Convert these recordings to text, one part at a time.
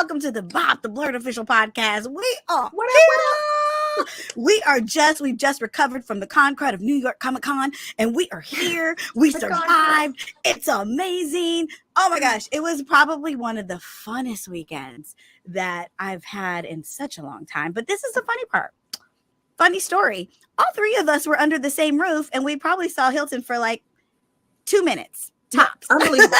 welcome to the BOP, the BLERD official podcast. We are What up? we just recovered from the con crowd of New York Comic Con, and we are here. We survived. It's amazing. Oh my gosh, it was probably one of the funnest weekends that I've had in such a long time. But this is the funny part. Funny story. All three of us were under the same roof, and we probably saw Hilton for like 2 minutes tops. Unbelievable.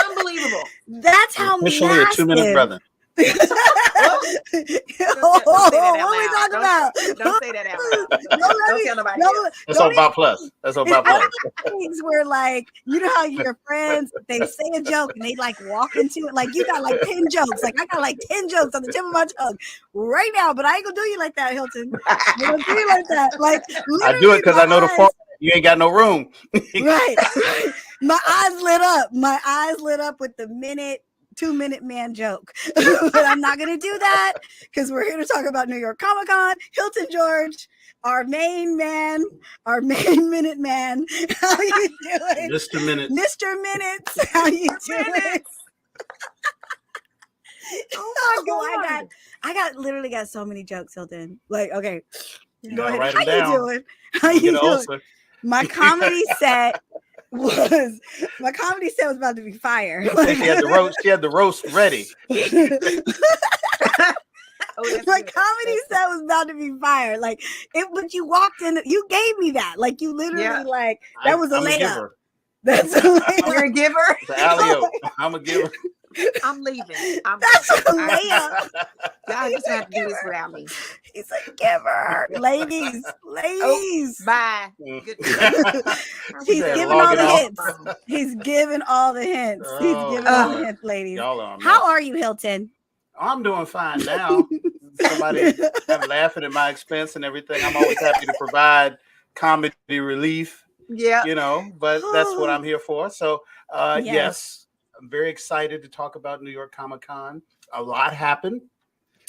Unbelievable. That's how officially massive. a 2-minute brother. What are we talking about? Don't say that out loud. Don't tell nobody else. That's on BOP Plus. That's on BOP Plus. Things where, like, you know how your friends, they say a joke and they like walk into it. Like, you got like 10 jokes. Like, I got like 10 jokes on the tip of my tongue right now, but I ain't gonna do you like that, Hilton. I'm gonna do you like that. Like, I do it because I know the fault. You ain't got no room. Right. My eyes lit up. My eyes lit up with the 2-minute man joke. But I'm not going to do that because we're here to talk about New York Comic Con. Hilton George, our main minute man. How you doing? Mr. Minute. Mr. Minutes. How you doing? Oh my God. I literally got so many jokes, Hilton. Like, okay. Go ahead. How you doing? How you doing? My comedy set was about to be fire. She had the roast ready. My comedy set was about to be fire. Like it, but you walked in, you gave me that. Like you literally like that was a layup. That's a layup. You're a giver. The alley-oop. I'm a giver. I'm leaving. That's a layup. Y'all just have to do this without me. He's a giver. Ladies. Oh, bye. He's giving all the hints. He's giving all the hints. He's giving all the hints, ladies. How are you, Hilton? I'm doing fine now. Somebody laughing at my expense and everything. I'm always happy to provide comedy relief. Yeah. But that's what I'm here for. So yes. I'm very excited to talk about New York Comic Con. A lot happened.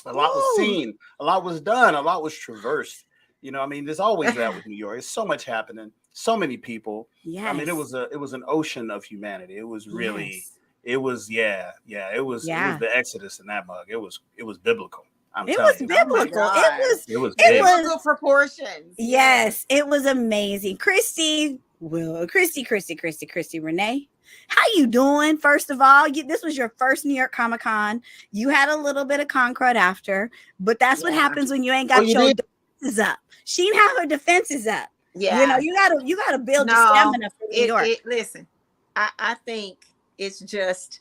A lot was seen. A lot was done. A lot was traversed. There's always that with New York. There's so much happening. So many people. Yes. I mean, it was an ocean of humanity. It was really, it was the Exodus in that mug. It was biblical. It was biblical. It was biblical proportions. Yes, it was amazing. Christi Renee. How you doing? First of all, this was your first New York Comic Con. You had a little bit of con crud after, but that's what happens when you ain't got your defenses up. She didn't have her defenses up. Yeah, you gotta build your stamina for New York. Listen, I think it's just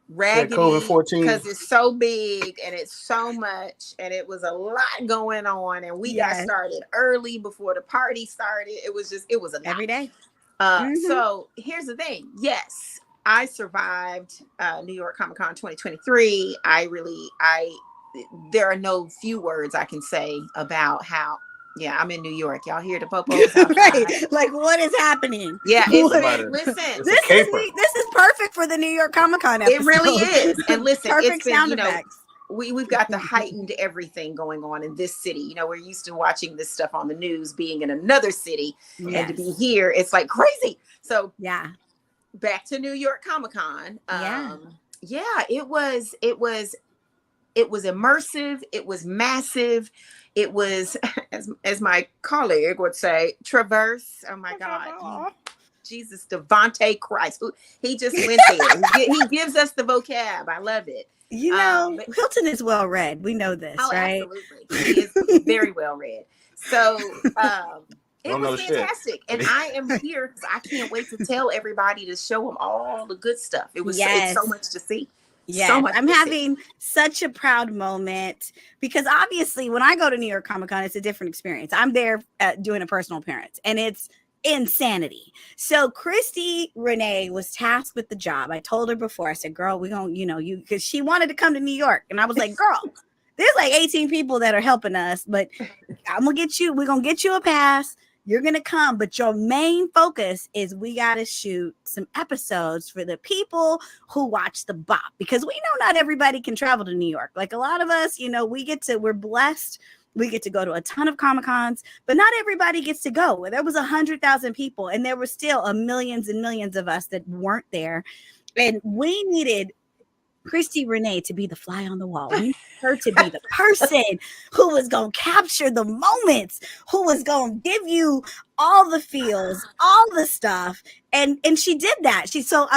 raggedy because it's so big and it's so much and it was a lot going on and we got started early before the party started. It was a lot. Every day. So here's the thing. Yes, I survived New York Comic Con 2023. There are no few words I can say about how. Yeah, I'm in New York. Y'all hear the popos? Right. Like, what is happening? Yeah, listen. This is perfect for the New York Comic Con episode. It really is. And listen, perfect it's been, sound effects. We've got the heightened everything going on in this city. We're used to watching this stuff on the news, being in another city, and to be here, it's like crazy. So yeah, back to New York Comic Con. It was immersive. It was massive. It was, as my colleague would say, traverse. Oh my God. Jesus, Devontae Christ. He just went there. He gives us the vocab. I love it. Hilton is well read. We know this, right? Absolutely. He is very well read. So it was fantastic. And I am here because I can't wait to tell everybody to show them all the good stuff. It's so much to see. Yes, so much I'm having such a proud moment because obviously when I go to New York Comic Con, it's a different experience. I'm there doing a personal appearance and it's insanity. So Christi Renee was tasked with the job. I told her before, I said, girl, we're going to, because she wanted to come to New York. And I was like, girl, there's like 18 people that are helping us, but we're going to get you a pass. You're going to come, but your main focus is we got to shoot some episodes for the people who watch the BOP because we know not everybody can travel to New York. Like a lot of us, we're blessed. We get to go to a ton of Comic Cons, but not everybody gets to go. There was 100,000 people and there were still millions and millions of us that weren't there. And we needed Christi Renee to be the fly on the wall. We need her to be the person who was going to capture the moments, who was going to give you all the feels, all the stuff. And she did that. I'm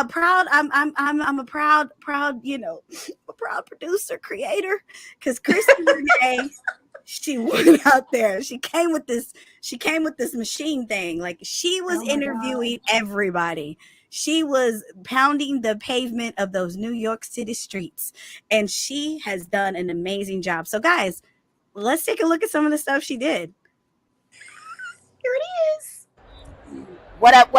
a proud, a proud producer, creator, because Christi Renee, she went out there. She came with this machine thing. Like, she was interviewing everybody. She was pounding the pavement of those New York City streets, and she has done an amazing job. So guys, let's take a look at some of the stuff she did. Here it is. What up?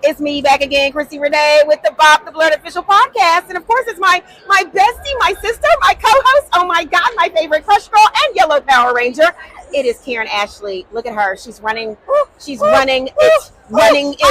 It's me back again, Christi Renee, with the BOP, the BLERD official podcast. And of course, it's my bestie, my sister, my co-host. Oh my God, my favorite crush girl and yellow Power Ranger. It is Karan Ashley. Look at her. She's running. She's running. I'm doing the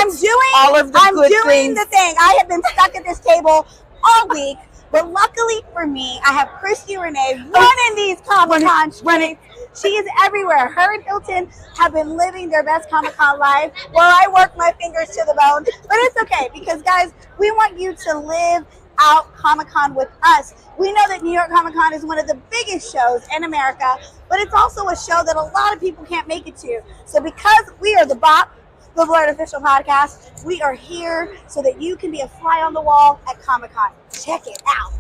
thing. I have been stuck at this table all week, but luckily for me, I have Christi Renee running these Comic-Con streets. She is everywhere. Her and Hilton have been living their best Comic-Con life, where I work my fingers to the bone. But it's okay, because guys, we want you to live out Comic-Con with us. We know that New York Comic-Con is one of the biggest shows in America, but it's also a show that a lot of people can't make it to. So because we are the BOP, the BLERD official podcast, we are here so that you can be a fly on the wall at Comic-Con. Check it out.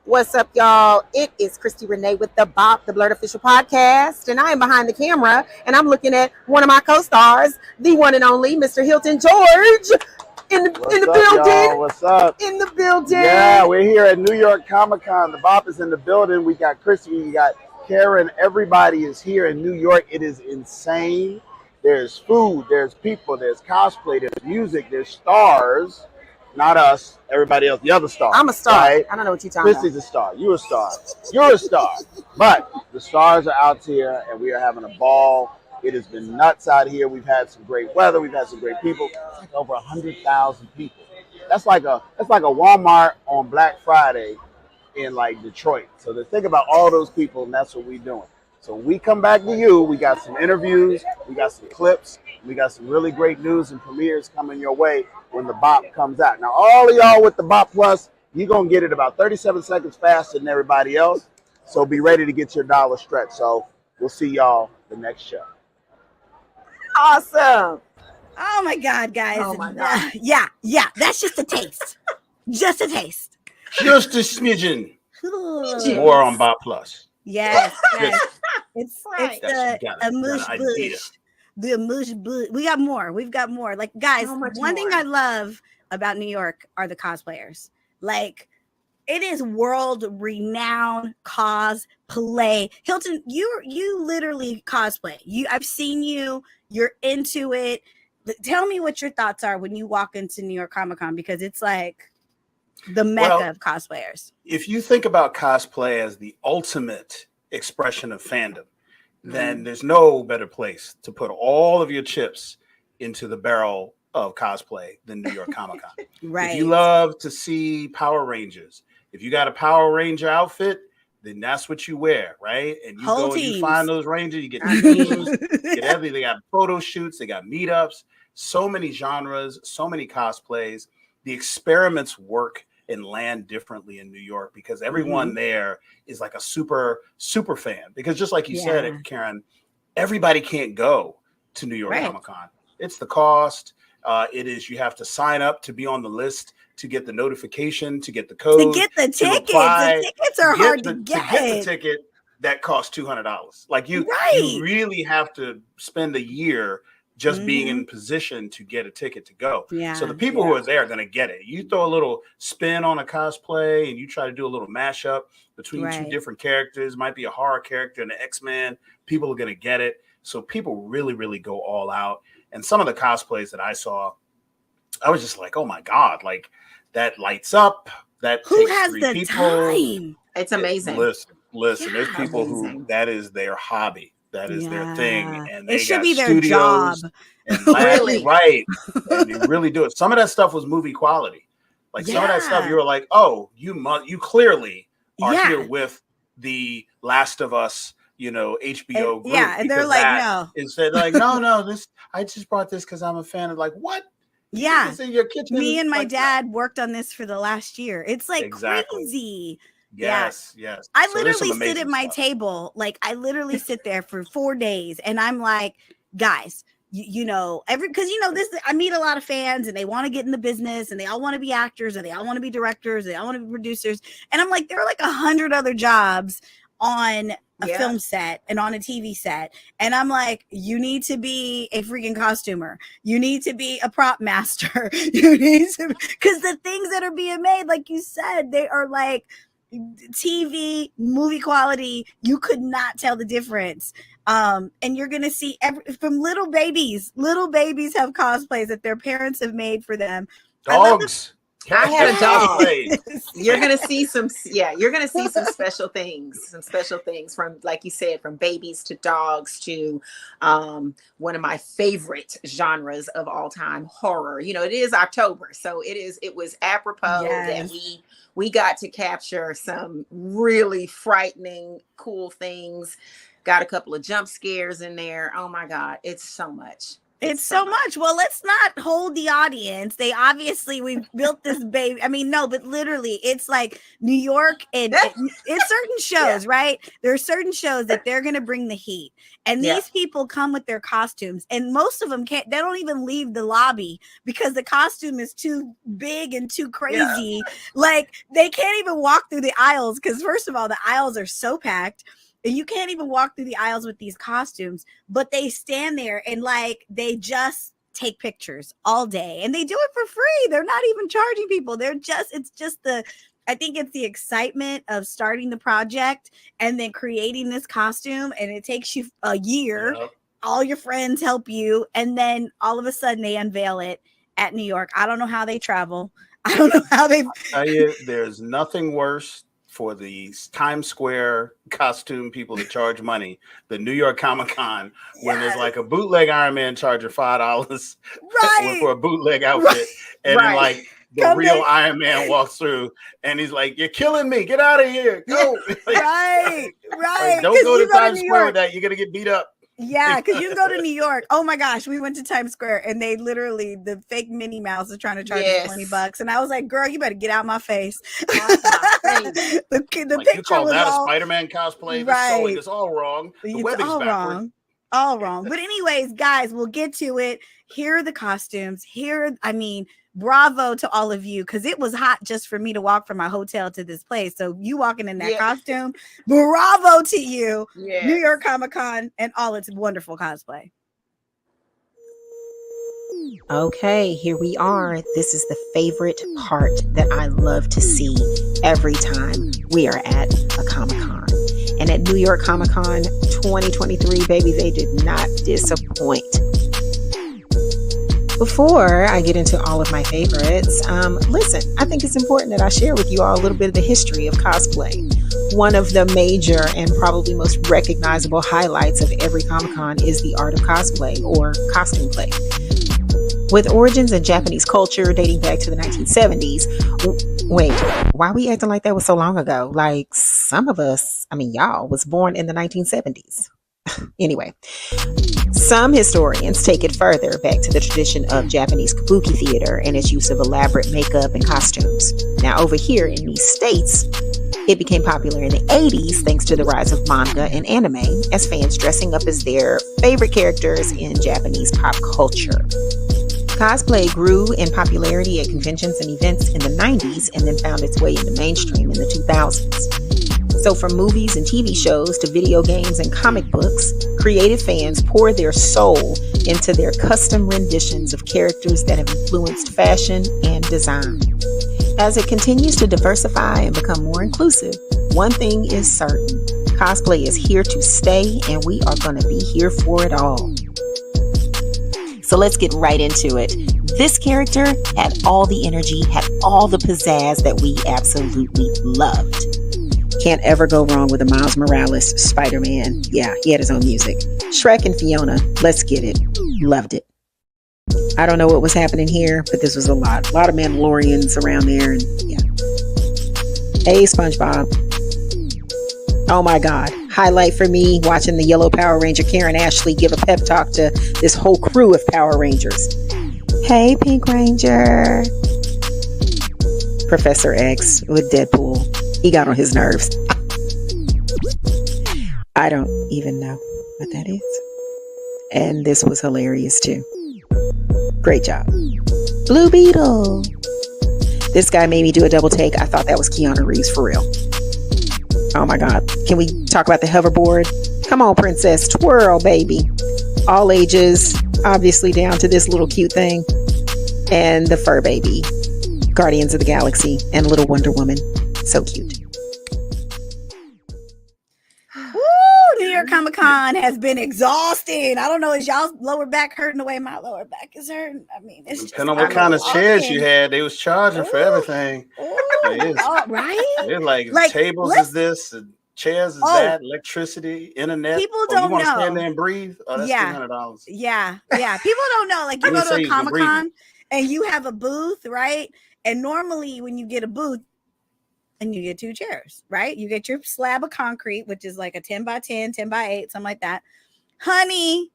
What's up, y'all? It is Christi Renee with the BOP, the BLERD official podcast, and I am behind the camera, and I'm looking at one of my co-stars, the one and only Mr. Hilton George, in the building. Y'all? What's up? In the building. Yeah, we're here at New York Comic-Con. The BOP is in the building. We got Christi, we got Karen. Everybody is here in New York. It is insane. There's food, there's people, there's cosplay, there's music, there's stars. Not us, everybody else, the other star. I'm a star. Right? I don't know what you're talking Christi's a star. You're a star. You're a star. But the stars are out here, and we are having a ball. It has been nuts out here. We've had some great weather. We've had some great people. It's like over 100,000 people. That's like a Walmart on Black Friday in like Detroit. So to think about all those people, and that's what we're doing. So when we come back to you, we got some interviews, we got some clips, we got some really great news and premieres coming your way when the BOP comes out. Now, all of y'all with the BOP Plus, you're going to get it about 37 seconds faster than everybody else. So be ready to get your dollar stretch. So we'll see y'all the next show. Awesome. Oh my God, guys. Oh my God. Yeah. That's just a taste. Just a taste. Just a smidgen. More on BOP Plus. Yes. It's Right. the amuse bouche. The amuse bouche. We got more. We've got more. Like, guys, one thing I love about New York are the cosplayers. Like, it is world renowned cosplay. Hilton, you literally cosplay. I've seen you. You're into it. Tell me what your thoughts are when you walk into New York Comic-Con, because it's like the mecca of cosplayers. If you think about cosplay as the ultimate expression of fandom, then there's no better place to put all of your chips into the barrel of cosplay than New York Comic-Con. Right. If you love to see Power Rangers, if you got a Power Ranger outfit, then that's what you wear, right? And you Whole go and you teams. find those Rangers, you get teams, get everything. They got photo shoots, they got meetups, so many genres, so many cosplays. The experiments work and land differently in New York because everyone there is like a super fan. Because just like you said, Karen, everybody can't go to New York Comic-Con. It's the cost. It is, you have to sign up to be on the list, to get the notification, to get the code, to get the tickets. The tickets are hard to get. To get the ticket, that costs $200. Like you really have to spend a year just being in position to get a ticket to go. Yeah. So the people who are there are going to get it. You throw a little spin on a cosplay and you try to do a little mashup between two different characters. Might be a horror character and an X-Men. People are going to get it. So people really, really go all out. And some of the cosplays that I saw, I was just like, oh my God, like that lights up. That who takes has 3 the people. time? It's amazing. Listen, there's people who that is their hobby. That is their thing, and they should got be their studios job. And really, right? And they really do it. Some of that stuff was movie quality. Like some of that stuff, you were like, "Oh, you clearly are here with the Last of Us, HBO group." Yeah, and they're like, "No." Instead, like, no, this I just brought this because I'm a fan of. Like, what? Yeah. In your kitchen, me and my dad worked on this for the last year. It's like crazy. Yes. I literally sit at my table. Like I literally sit there for 4 days and I'm like, guys, because this, I meet a lot of fans and they want to get in the business and they all want to be actors and they all want to be directors. They all want to be producers. And I'm like, there are like 100 other jobs on a film set and on a TV set. And I'm like, you need to be a freaking costumer. You need to be a prop master. You need to, because the things that are being made, like you said, they are like TV movie quality. You could not tell the difference. And you're going to see from little babies have cosplays that their parents have made for them. Dogs. I had a dog. You're gonna see some special things from, like you said, from babies to dogs to one of my favorite genres of all time, horror. It is October, so it was apropos that we got to capture some really frightening, cool things. Got a couple of jump scares in there. Oh my God, it's so much. It's so much. Well, let's not hold the audience. We built this baby. I mean, no, but literally it's like New York and it's certain shows, right? There are certain shows that they're going to bring the heat. And these people come with their costumes and most of them they don't even leave the lobby because the costume is too big and too crazy. Yeah. Like they can't even walk through the aisles because first of all, the aisles are so packed. You can't even walk through the aisles with these costumes, but they stand there and like they just take pictures all day and they do it for free. They're not even charging people. I think it's the excitement of starting the project and then creating this costume, and it takes you a year. Yep. All your friends help you, and then all of a sudden they unveil it at New York. I don't know how they travel. I don't know how they. I'll tell you, there's nothing worse for the Times Square costume people to charge money, the New York Comic-Con, when there's like a bootleg Iron Man charging $5 for a bootleg outfit, and then like the real Iron Man walks through, and he's like, "You're killing me! Get out of here! Go!" Right. Like, don't go to Times Square with that. You're gonna get beat up. Yeah, because you can go to New York. Oh my gosh, we went to Times Square and they literally, the fake Minnie Mouse is trying to charge us $20. And I was like, girl, you better get out my face. The like, you call that a Spider-Man cosplay? Right. It's all wrong. The webbing's backward. All wrong. But anyways, guys, we'll get to it. Here are the costumes. Bravo to all of you, because it was hot just for me to walk from my hotel to this place. So you walking in that costume, bravo to you. New York Comic-Con and all its wonderful cosplay. Okay, here we are. This is the favorite part that I love to see every time we are at a Comic-Con. And at New York Comic-Con 2023, baby, they did not disappoint. Before I get into all of my favorites, listen, I think it's important that I share with you all a little bit of the history of cosplay. One of the major and probably most recognizable highlights of every Comic-Con is the art of cosplay or costume play. With origins in Japanese culture dating back to the 1970s. Wait, why are we acting like that was so long ago? Like some of us, y'all was born in the 1970s. Anyway, some historians take it further back to the tradition of Japanese kabuki theater and its use of elaborate makeup and costumes. Now, over here in these states, it became popular in the 80s thanks to the rise of manga and anime, as fans dressing up as their favorite characters in Japanese pop culture. Cosplay grew in popularity at conventions and events in the 90s and then found its way into mainstream in the 2000s. So from movies and TV shows to video games and comic books, creative fans pour their soul into their custom renditions of characters that have influenced fashion and design. As it continues to diversify and become more inclusive, one thing is certain: cosplay is here to stay, and we are going to be here for it all. So let's get right into it. This character had all the energy, had all the pizzazz that we absolutely loved. Can't ever go wrong with a Miles Morales Spider-Man. Yeah, he had his own music. Shrek and Fiona, let's get it. Loved it. I don't know what was happening here, but this was a lot. A lot of Mandalorians around there, and yeah. Hey, SpongeBob. Oh my God. Highlight for me, watching the yellow Power Ranger Karan Ashley give a pep talk to this whole crew of Power Rangers. Hey, Pink Ranger. Professor X with Deadpool. He got on his nerves. I don't even know what that is. And this was hilarious too. Great job. Blue Beetle. This guy made me do a double take. I thought that was Keanu Reeves for real. Oh my God. Can we talk about the hoverboard? Come on, princess. Twirl, baby. All ages, obviously down to this little cute thing. And the fur baby. Guardians of the Galaxy and Little Wonder Woman. So cute. Woo! New York Comic Con has been exhausting. I don't know, is y'all's lower back hurting the way my lower back is hurting? I mean, it's just depending on what kind of chairs you had, they was charging for everything. Right? They're like tables is this, and chairs is that, electricity, internet. People don't you know. Stand there and breathe? Oh, that's $300. Yeah. People don't know. Like you go to a Comic Con and you have a booth, right? And normally when you get a booth, and you get 2 chairs, right? You get your slab of concrete, which is like a 10 by 10, 10 by 8, something like that. Honey,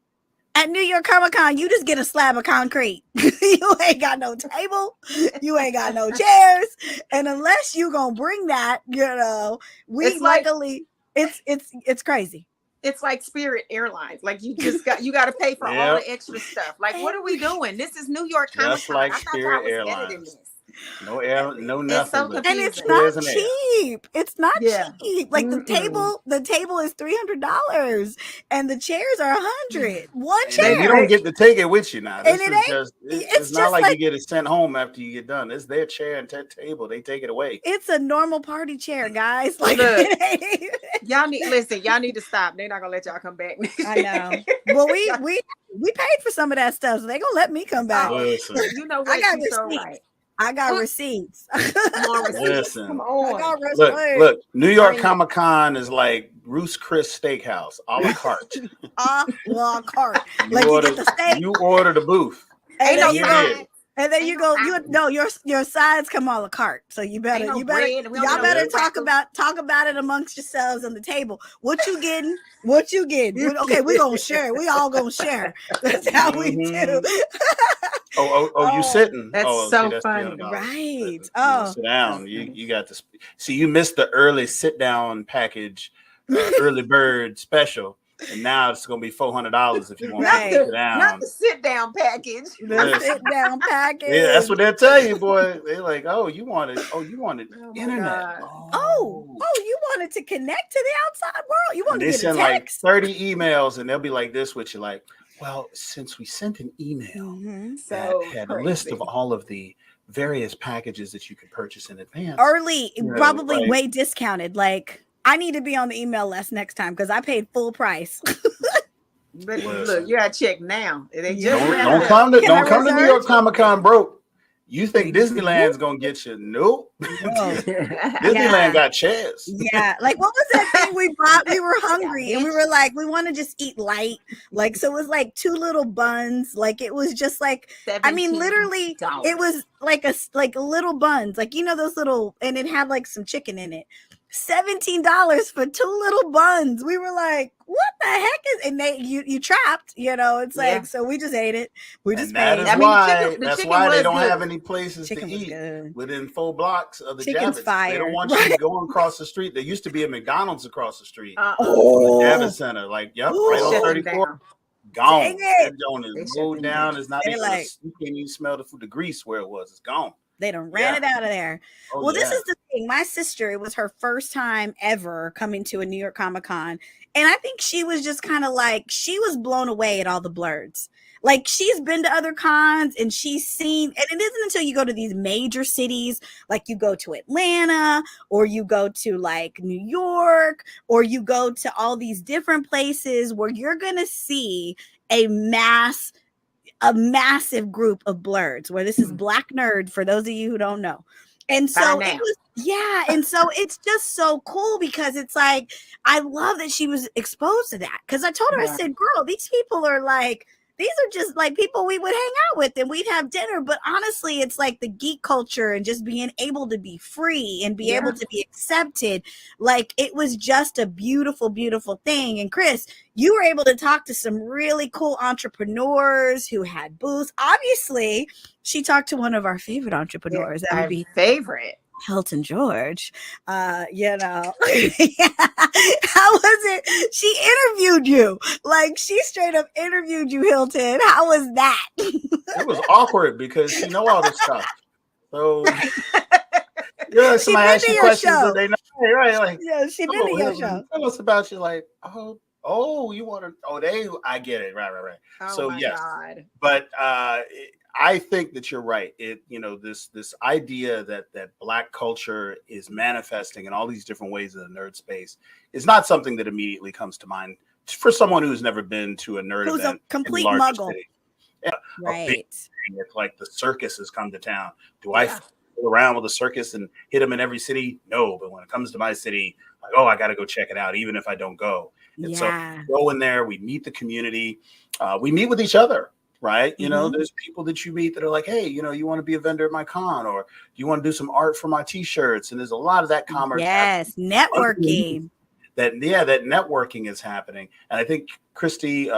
at New York Comic Con, you just get a slab of concrete. You ain't got no table. You ain't got no chairs. And unless you gonna bring that, it's crazy. It's like Spirit Airlines. Like you got to pay for all the extra stuff. Like, what are we doing? This is New York Comic Con. Just like Spirit Airlines. No air, no nothing. So and it's not cheap. It's not cheap. Like the table is $300 and the chairs are $100. One chair. And you don't get to take it with you now. This and it's not like you get it sent home after you get done. It's their chair and table. They take it away. It's a normal party chair, guys. Like y'all need to stop. They're not gonna let y'all come back. I know. Well, we paid for some of that stuff, so they're gonna let me come back. You know what? I got receipts. Listen. Come on. Look, New York Comic Con is like Ruth's Chris Steakhouse, a la carte. La carte. Like you get the steak. You order the booth. And then you go, your sides come a la carte. So y'all better talk about it amongst yourselves on the table. What you getting? Okay, we're gonna share. We all gonna share. That's how we do. You sitting? That's so funny, right? Sit down. You got to see. You missed the early sit down package, early bird special. And now it's going to be $400 if you want to sit down. Not the sit down package. The sit down package. Yeah, that's what they'll tell you, boy. They're like, you wanted internet. You wanted to connect to the outside world. You wanted to get a text. They send like 30 emails, and they'll be like this with you, like, well, since we sent an email that had a list of all of the various packages that you could purchase in advance. Early, probably way discounted, like. I need to be on the email list next time because I paid full price. But look, you gotta check now. Don't come to New York Comic Con broke. You think Disneyland's gonna get you? Nope. Disneyland got chairs. Yeah, like what was that thing we bought? We were hungry and we were like, we want to just eat light. Like so, it was like 2 little buns. Like it was just like, I mean, literally, it was like little buns. Like those little, and it had like some chicken in it. $17 for 2 little buns. We were like, what the heck is? And you trapped, it's like, so we just ate it. We just paid. That's why they don't have any places to eat within 4 blocks of the Javits. They don't want you going across the street. There used to be a McDonald's across the street. The Javits Center, right on 34. Gone. That joint is moved down. It's not even. You can't even smell the food. The grease where it was. It's gone. They done ran it out of there. This is the thing. My sister, it was her first time ever coming to a New York Comic Con. And I think she was just kind of like, she was blown away at all the BLERDs. Like she's been to other cons and she's seen, and it isn't until you go to these major cities, like you go to Atlanta or you go to like New York or you go to all these different places where you're going to see a massive group of BLERDs, where this is Black Nerd for those of you who don't know. And so it was, and so it's just so cool because it's like, I love that she was exposed to that. Because I told her, I said, girl, these people are like, these are just like people we would hang out with and we'd have dinner. But honestly, it's like the geek culture and just being able to be free and be able to be accepted. Like it was just a beautiful, beautiful thing. And Chris, you were able to talk to some really cool entrepreneurs who had booths. Obviously, she talked to one of our favorite entrepreneurs. That would be favorite. Hilton George. You know, how was it? She interviewed you. Like she straight up interviewed you, Hilton. How was that? It was awkward because she know all this stuff. So somebody asks you questions that they know. Right? Like, yeah, she been in your show. Tell us about you. Like, oh, you want to? I get it. Right. Oh, so my yes, God. But I think that you're right. This idea that Black culture is manifesting in all these different ways in the nerd space is not something that immediately comes to mind for someone who's never been to a nerd who's event. A complete muggle. City. Yeah, right. It's like the circus has come to town. Do I fool around with a circus and hit them in every city? No, but when it comes to my city, like, I got to go check it out, even if I don't go. And so we go in there, we meet the community, we meet with each other. Right. You know, there's people that you meet that are like, hey, you want to be a vendor at my con, or do you want to do some art for my t-shirts? And there's a lot of that commerce. Yes. Networking. That networking is happening. And I think Christi,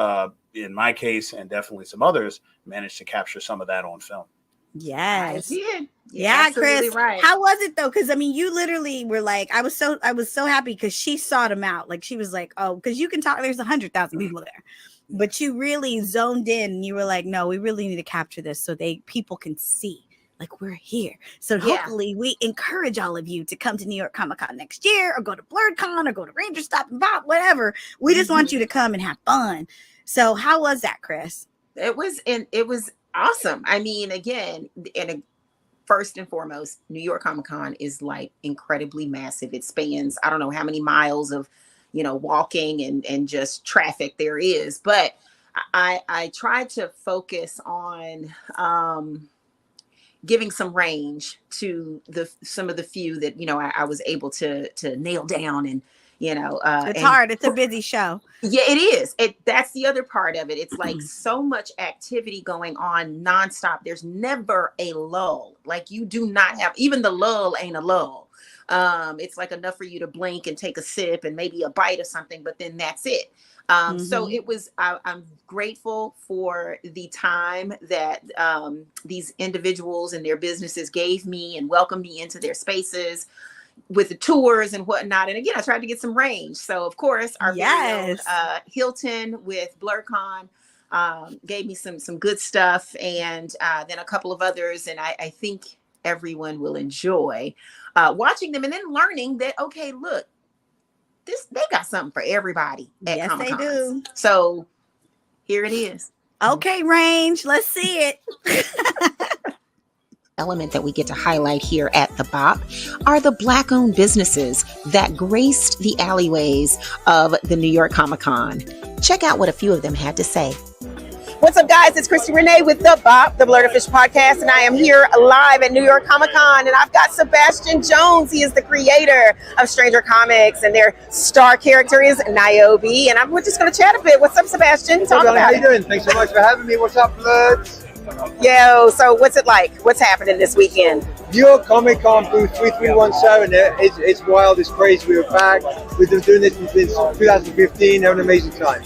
in my case, and definitely some others, managed to capture some of that on film. Yes. I did. Yeah, Chris. Right. How was it though? Because I mean, you literally were like, I was so happy because she sought him out. Like she was like, oh, because you can talk. There's 100,000 people there. But you really zoned in and you were like, no, we really need to capture this so people can see like we're here. So hopefully we encourage all of you to come to New York Comic Con next year or go to BLERD or go to Ranger Stop and Pop, whatever. We just want you to come and have fun. So how was that, Chris? It was awesome. I mean, again, first and foremost, New York Comic Con is like incredibly massive. It spans, I don't know how many miles of walking and just traffic there is. But I tried to focus on giving some range to some of the few that, I was able to nail down and, it's hard. It's a busy show. Yeah, it is. That's the other part of it. It's like so much activity going on nonstop. There's never a lull. Like you do not have, even the lull ain't a lull. It's like enough for you to blink and take a sip and maybe a bite of something, but then that's it. So it was, I'm grateful for the time that these individuals and their businesses gave me and welcomed me into their spaces with the tours and whatnot. And again, I tried to get some range. So of course, our video, Hilton with BLERD gave me some good stuff, and then a couple of others. And I think everyone will enjoy watching them and then learning that, okay, look, they got something for everybody at Comic-Cons. They do. So here it is. Okay, range. Let's see it. Element that we get to highlight here at the BOP are the Black-owned businesses that graced the alleyways of the New York Comic Con. Check out what a few of them had to say. What's up, guys? It's Christi Renee with the BOP, the BLERD Official Podcast, and I am here live at New York Comic Con, and I've got Sebastian Jones. He is the creator of Stranger Comics, and their star character is Niobe, and we're just going to chat a bit. What's up, Sebastian? Talk about How you doing? Thanks so much for having me. What's up, BLERD? Yo, so what's it like? What's happening this weekend? New York Comic Con booth 3317. It's wild, it's crazy. We were back. We've been doing this since 2015. Having an amazing time.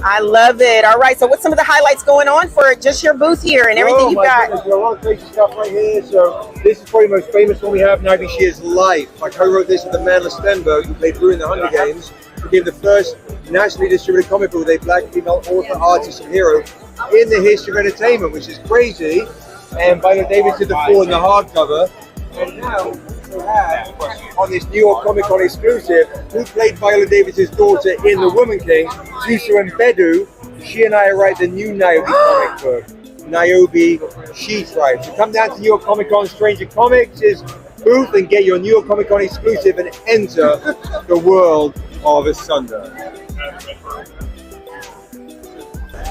I love it. All right, so what's some of the highlights going on for just your booth here and everything you've got? Goodness, there's a lot of crazy stuff right here. So this is probably the most famous one we have, Niobe Shear's Life. I co-wrote this with the man Stenberg, who played Brew in the Hunger Games. We became the first nationally distributed comic book with a Black female author, artist, and hero in the history of entertainment, which is crazy. And Viola Davis did the full and the hardcover. And now we have on this New York Comic Con exclusive, who played Viola Davis's daughter in The Woman King, Susa Mbedu. She and I write the new Niobe comic book, Niobe She Thrives. So come down to New York Comic Con Stranger Comics' booth and get your New York Comic Con exclusive and enter the world of Asunder.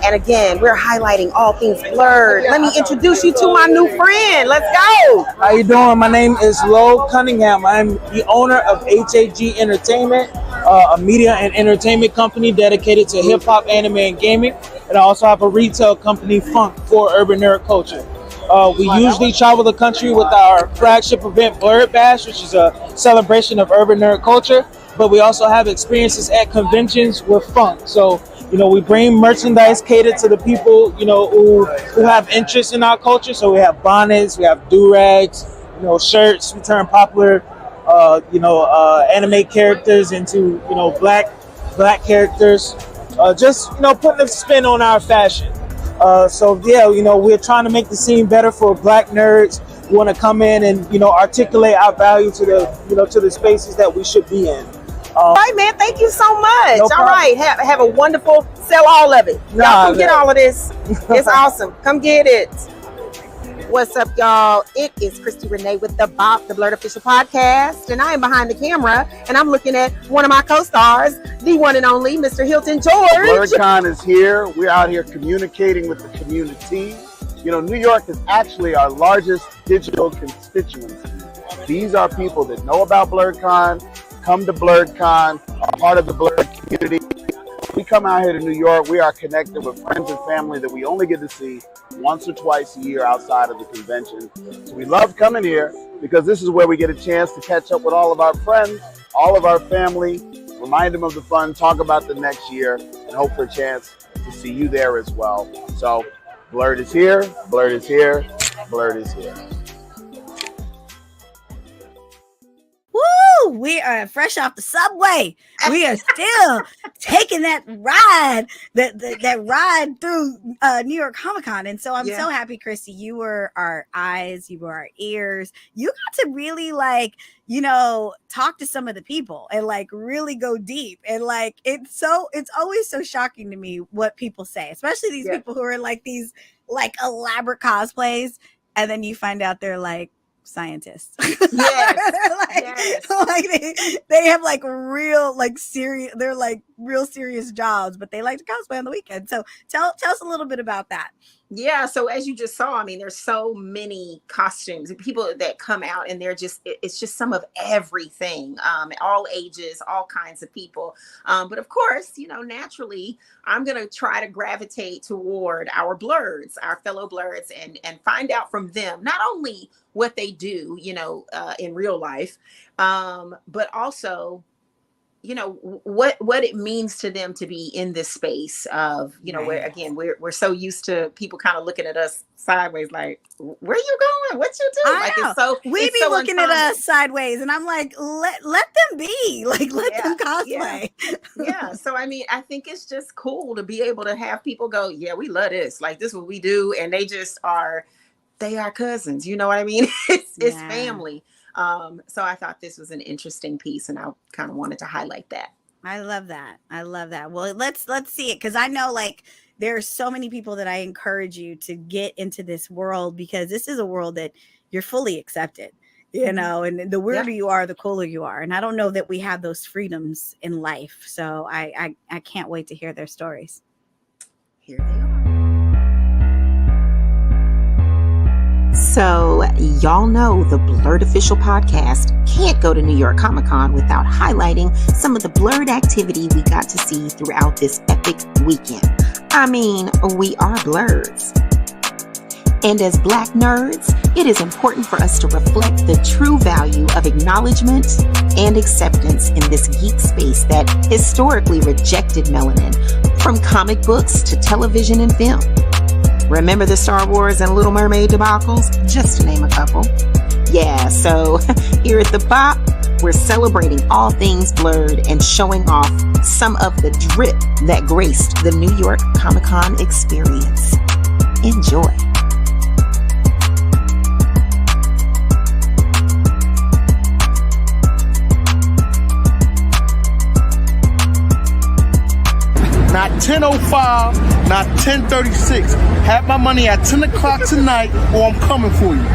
And again, we're highlighting all things BLERD. Let me introduce you to my new friend. Let's go. How you doing? My name is Lo Cunningham. I'm the owner of HAG Entertainment. a media and entertainment company dedicated to hip hop, anime, and gaming. And I also have a retail company, Funk, for urban nerd culture. We usually travel the country with our flagship event, BLERD Bash, which is a celebration of urban nerd culture. But we also have experiences at conventions with Funk. So, we bring merchandise catered to the people, who have interest in our culture. So we have bonnets, we have do-rags, shirts. We turn popular, anime characters into, black characters. Just, putting a spin on our fashion. We're trying to make the scene better for black nerds who want to come in and, articulate our value to the, to the spaces that we should be in. All right, man. Thank you so much. No all right. Have a wonderful, sell all of it. Y'all come get all of this. It's awesome. Come get it. What's up, y'all? It is Christi Renee with the BOP, the BLERD Official Podcast. And I am behind the camera and I'm looking at one of my co-stars, the one and only Mr. Hilton George. BLERDCon is here. We're out here communicating with the community. New York is actually our largest digital constituency. These are people that know about BLERDCon, come to BLERDCon, are part of the BLERD community. We come out here to New York, we are connected with friends and family that we only get to see once or twice a year outside of the convention. So we love coming here because this is where we get a chance to catch up with all of our friends, all of our family, remind them of the fun, talk about the next year, and hope for a chance to see you there as well. So BLERD is here, BLERD is here, BLERD is here. Woo! We are fresh off the subway. We are still taking that ride, that ride through New York Comic Con. And so I'm so happy, Christi. You were our eyes, you were our ears. You got to really talk to some of the people and really go deep. And it's always so shocking to me what people say, especially these people who are these elaborate cosplays. And then you find out they're scientists. Yes. They have real serious, they're real serious jobs, but they like to cosplay on the weekend. So tell us a little bit about that. Yeah, so as you just saw, there's so many costumes and people that come out and it's just some of everything, all ages, all kinds of people. But of course, naturally, I'm going to try to gravitate toward our BLERDs, our fellow BLERDs, and find out from them, not only what they do, in real life, but also what it means to them to be in this space of, where again, we're so used to people kind of looking at us sideways, where you going? What you do? We be looking at us sideways and I'm let them be, let them cosplay. Yeah. So, I think it's just cool to be able to have people go, yeah, we love this. This is what we do. And they are cousins. You know what I mean? It's family. So I thought this was an interesting piece and I kind of wanted to highlight that. I love that. Well, let's see it. Cause I know there are so many people that I encourage you to get into this world because this is a world that you're fully accepted, and the weirder you are, the cooler you are. And I don't know that we have those freedoms in life. So I can't wait to hear their stories. Here they are. So y'all know the BLERD Official Podcast can't go to New York Comic Con without highlighting some of the BLERD activity we got to see throughout this epic weekend. We are BLERDs. And as Black nerds, it is important for us to reflect the true value of acknowledgement and acceptance in this geek space that historically rejected melanin, from comic books to television and film. Remember the Star Wars and Little Mermaid debacles? Just to name a couple. Yeah, so here at the BOP, we're celebrating all things BLERD and showing off some of the drip that graced the New York Comic Con experience. Enjoy. Not 10:05, not 10:36. Have my money at 10 o'clock tonight or I'm coming for you.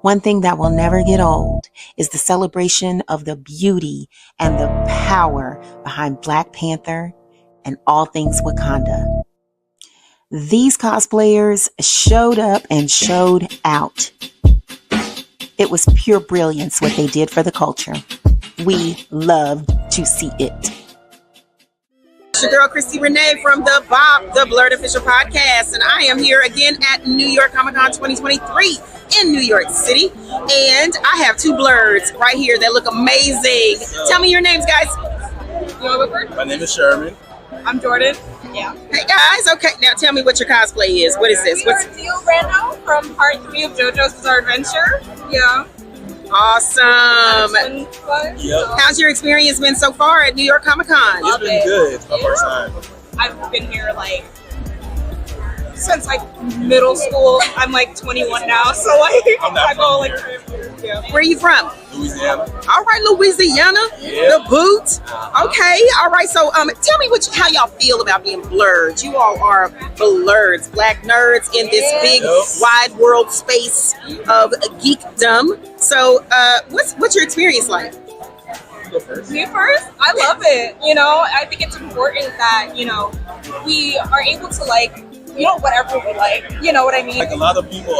One thing that will never get old is the celebration of the beauty and the power behind Black Panther and all things Wakanda. These cosplayers showed up and showed out. It was pure brilliance what they did for the culture. We loved to see it. It's your girl, Christi Renee from the BOP, the BLERD official podcast. And I am here again at New York Comic Con 2023 in New York City. And I have two BLERDs right here that look amazing. Tell me your names, guys. My name is Sherman. I'm Jordan. Yeah. Hey guys, okay. Now tell me what your cosplay is. What is this? What's Teal Reno from part 3 of JoJo's Bizarre Adventure. Yeah. Awesome. Yep. How's your experience been so far at New York Comic Con? It's been good. It's my first time. I've been here like since like middle school. I'm like 21 now, so like I go like. Yeah. Where are you from? Louisiana. All right, Louisiana. Yeah. The boot. Okay. All right. So, tell me how y'all feel about being BLERD. You all are BLERDs, Black nerds in this big, wide world space of geekdom. So, what's your experience like? Me first? I love it. You know, I think it's important that we are able to like. Whatever we like. You know what I mean? Like a lot of people,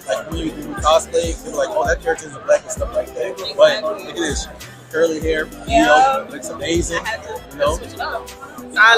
like when you do cosplay, they're like, oh, that character is black and stuff like that. But look at this curly hair, looks amazing. I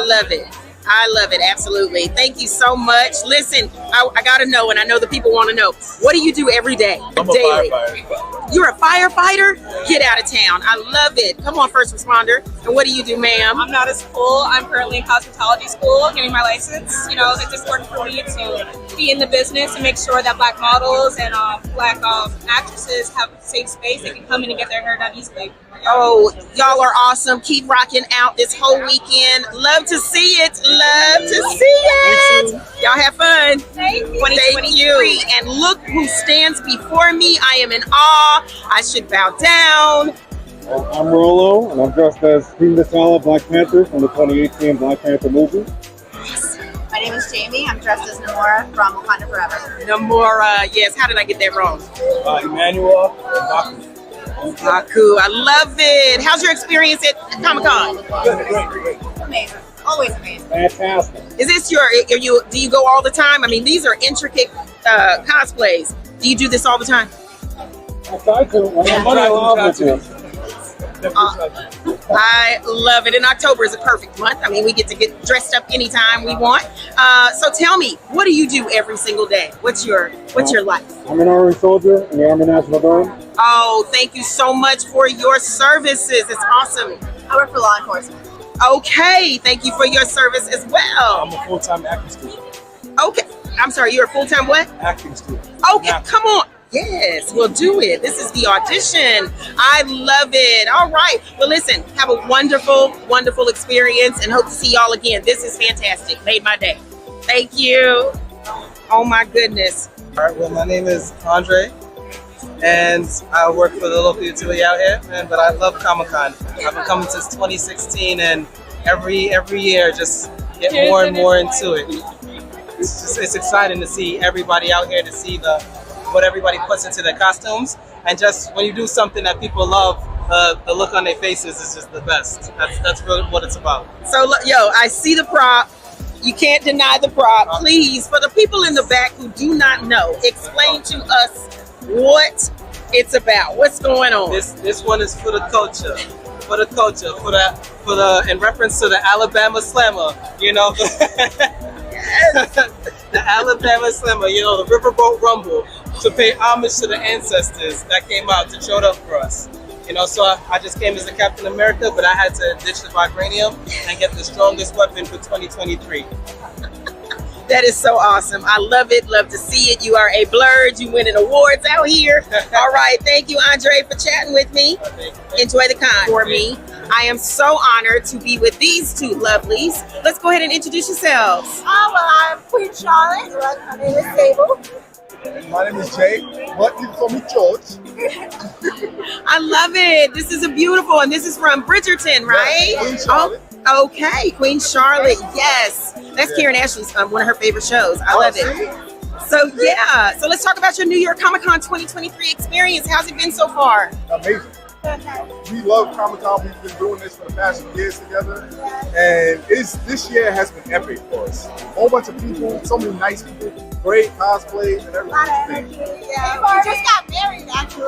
love it. I love it. Absolutely. Thank you so much. Listen, I got to know, and I know the people want to know, what do you do every day? I'm daily? A firefighter. You're a firefighter? Get out of town. I love it. Come on, first responder. And what do you do, ma'am? I'm not at school. I'm currently in cosmetology school, getting my license. You know, it's important for me to be in the business and make sure that Black models and Black actresses have a safe space. They can come in and get their hair done easily. Oh, y'all are awesome. Keep rocking out this whole weekend. Love to see it. Love to see it. Y'all have fun. Thank you. 2023. And look who stands before me. I am in awe. I should bow down. I'm Rolo, and I'm dressed as Queen T'Challa, Black Panther from the 2018 Black Panther movie. My name is Jamie. I'm dressed as Namora from Wakanda Forever. Namora, yes. How did I get that wrong? Emmanuel and Baku. Baku, I love it. How's your experience at Comic-Con? Great. Amazing. Always amazing. Fantastic. Is this do you go all the time? I mean, these are intricate cosplays. Do you do this all the time? I try to. When money allows me to. I love it. And October is a perfect month. I mean, we get to get dressed up anytime we want. So tell me, what do you do every single day? What's your life? I'm an Army soldier in the Army National Guard. Oh, thank you so much for your services. It's awesome. I work for law enforcement. Okay, thank you for your service as well. I'm a full-time acting student. Okay, I'm sorry, you're a full-time what? Acting student. Okay, come on. Yes, we'll do it. This is the audition. I love it. All right. Well, listen, have a wonderful, wonderful experience and hope to see y'all again. This is fantastic. Made my day. Thank you. Oh, my goodness. All right. Well, my name is Andre, and I work for the local utility out here, but I love Comic-Con. I've been coming since 2016, and every year just get more and more into it. It's exciting to see everybody out here, to see what everybody puts into their costumes, and just when you do something that people love, the look on their faces is just the best. That's really what it's about. So, I see the prop. You can't deny the prop. Please, for the people in the back who do not know, explain to us what it's about. What's going on? This one is for the culture. For the culture, for the in reference to the Alabama Slammer, the Alabama Slammer, the Riverboat Rumble, to pay homage to the ancestors that came out to show up for us. So I just came as a Captain America, but I had to ditch the vibranium and get the strongest weapon for 2023. That is so awesome. I love it. Love to see it. You are a BLERD. You winning awards out here. All right. Thank you, Andre, for chatting with me. Enjoy the con for me. I am so honored to be with these two lovelies. Let's go ahead and introduce yourselves. I'm Queen Charlotte. My name is Sable. My name is Jay, but you call me George. I love it. This is a beautiful, and this is from Bridgerton, right? Yes, Queen Charlotte. Oh, okay, Queen Charlotte. Yes, that's Karan Ashley's one of her favorite shows. I love it. So yeah, so let's talk about your New York Comic Con 2023 experience. How's it been so far? Amazing. We love Comic Con. We've been doing this for the past few years together, and this year has been epic for us. A whole bunch of people, so many nice people, great cosplays and everything. Yeah, we just got married actually.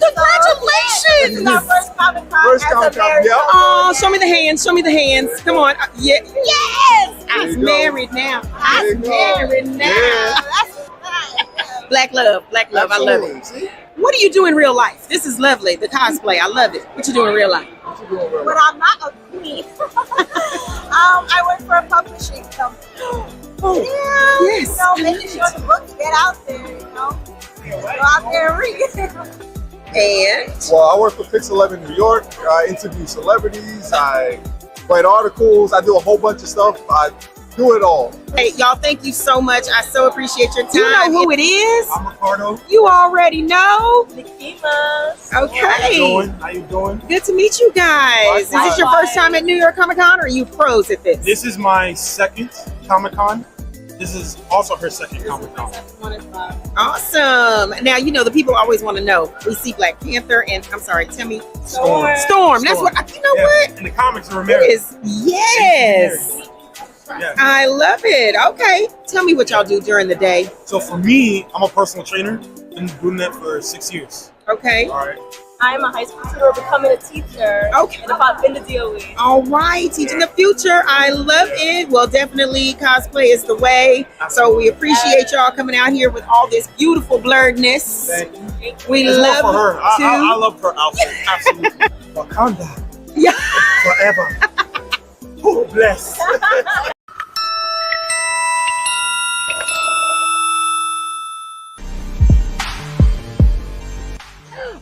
Congratulations! This is our first Comic Con. First Comic Con, yeah. Oh, show me the hands. Show me the hands. Come on. Yeah. Yes! I'm married now. There I'm you go. married now. Yeah. Black love. Black love. I love it. See? What do you do in real life? This is lovely. The cosplay. I love it. What you do in real life? But I'm not a queen. I work for a publishing company. Oh, Yeah, yes. making sure the books get out there, Go out there and read it. And? Well, I work for Pix 11 New York. I interview celebrities. I write articles. I do a whole bunch of stuff. I do it all. Hey, y'all, thank you so much. I so appreciate your time. You know who it is? I'm Ricardo. You already know. Nikimas. Okay. How you doing? How you doing? Good to meet you guys. Is this your first time at New York Comic Con, or are you pros at this? This is my second Comic Con. This is also her second Comic Con. Awesome. Now, the people always want to know. We see Black Panther and, I'm sorry, tell me. Storm. Storm. That's what, you know what? In the comics, are It married. is, yes. Yes. I love it. Okay. Tell me what y'all do during the day. So for me, I'm a personal trainer. Been doing that for 6 years. Okay. All right. I'm a high school tutor becoming a teacher. Okay. And about in the DOE. All right. Teaching the future. I love it. Well, definitely cosplay is the way. So we appreciate y'all coming out here with all this beautiful blurredness. Thank you. We It's love more for her. to. I love her outfit. Absolutely. Wakanda. Yeah. Forever. Oh, bless.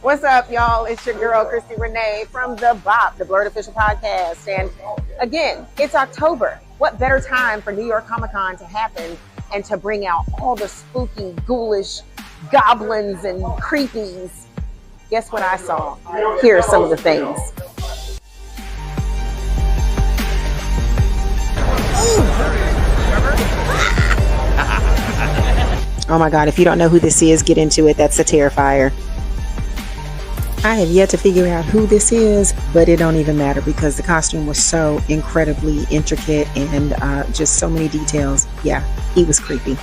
What's up, y'all? It's your girl, Christi Renee from the BOP, the BLERD Official Podcast. And again, it's October. What better time for New York Comic Con to happen and to bring out all the spooky, ghoulish goblins and creepies? Guess what I saw? Here are some of the things. Oh my God, if you don't know who this is, get into it. That's a Terrifier. I have yet to figure out who this is, but it don't even matter because the costume was so incredibly intricate and just so many details. Yeah, he was creepy.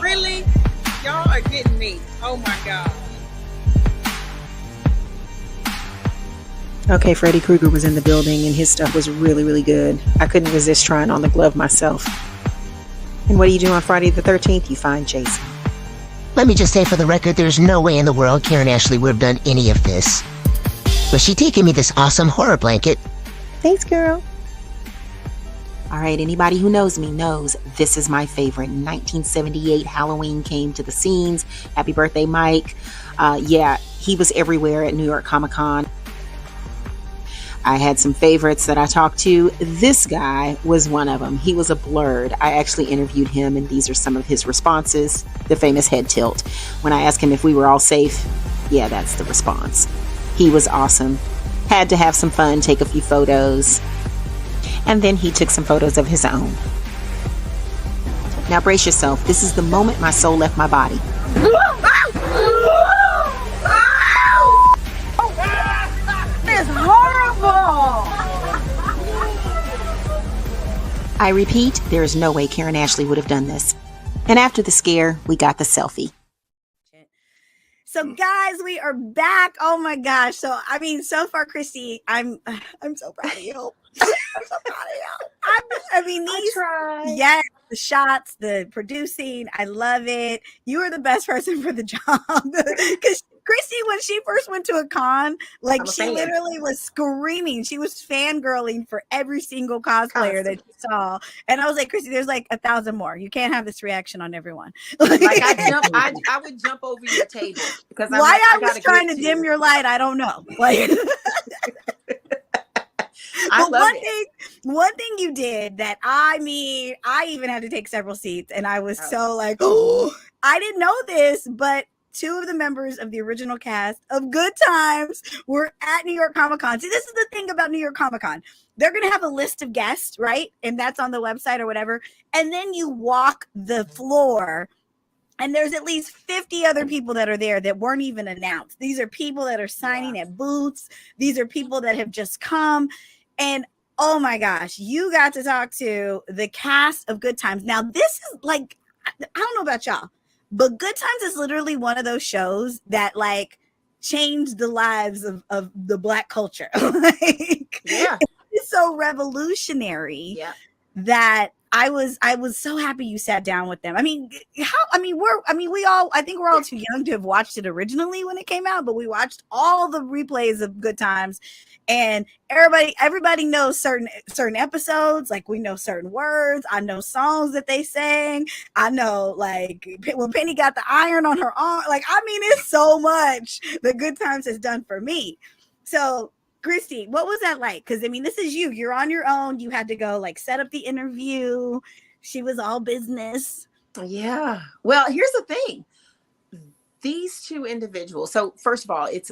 Really? Y'all are getting me. Oh my God. Okay, Freddy Krueger was in the building and his stuff was really, really good. I couldn't resist trying on the glove myself. And what do you do on Friday the 13th? You find Jason. Let me just say for the record, there's no way in the world Karan Ashley would have done any of this. But she did give me this awesome horror blanket. Thanks, girl. All right, anybody who knows me knows this is my favorite. 1978 Halloween came to the scenes. Happy birthday, Mike. Yeah, he was everywhere at New York Comic Con. I had some favorites that I talked to. This guy was one of them. He was a BLERD. I actually interviewed him, and these are some of his responses. The famous head tilt. When I asked him if we were all safe, yeah, that's the response. He was awesome. Had to have some fun, take a few photos. And then he took some photos of his own. Now brace yourself. This is the moment my soul left my body. It's horrible. I repeat, there is no way Karan Ashley would have done this. And after the scare, we got the selfie. So guys, we are back. Oh my gosh. So I mean, so far, Christi, I'm so proud of you. I'm so proud of you. Yes, the shots, the producing, I love it. You are the best person for the job. Because Christi, when she first went to a con, like she literally was screaming. She was fangirling for every single cosplayer that you saw. And I was like, Christi, there's like 1,000 more. You can't have this reaction on everyone. Like I would jump over your table because why I was trying to dim your light, I don't know. Like But one thing you did that I even had to take several seats, and I was so like, oh, I didn't know this, but two of the members of the original cast of Good Times were at New York Comic Con. See, this is the thing about New York Comic Con. They're going to have a list of guests, right? And that's on the website or whatever. And then you walk the floor and there's at least 50 other people that are there that weren't even announced. These are people that are signing at booths. These are people that have just come. And oh my gosh, you got to talk to the cast of Good Times. Now, this is like, I don't know about y'all, but Good Times is literally one of those shows that like changed the lives of the Black culture. Like, yeah, it's so revolutionary that I was so happy you sat down with them. I think we're all too young to have watched it originally when it came out, but we watched all the replays of Good Times, and everybody knows certain episodes. Like, we know certain words. I know songs that they sang. I know, like, when Penny got the iron on her arm. Like, I mean, it's so much that Good Times has done for me. So, Christi, what was that like? Because I mean, this is you. You're on your own. You had to go like set up the interview. She was all business. Yeah. Well, here's the thing. These two individuals. So first of all, it's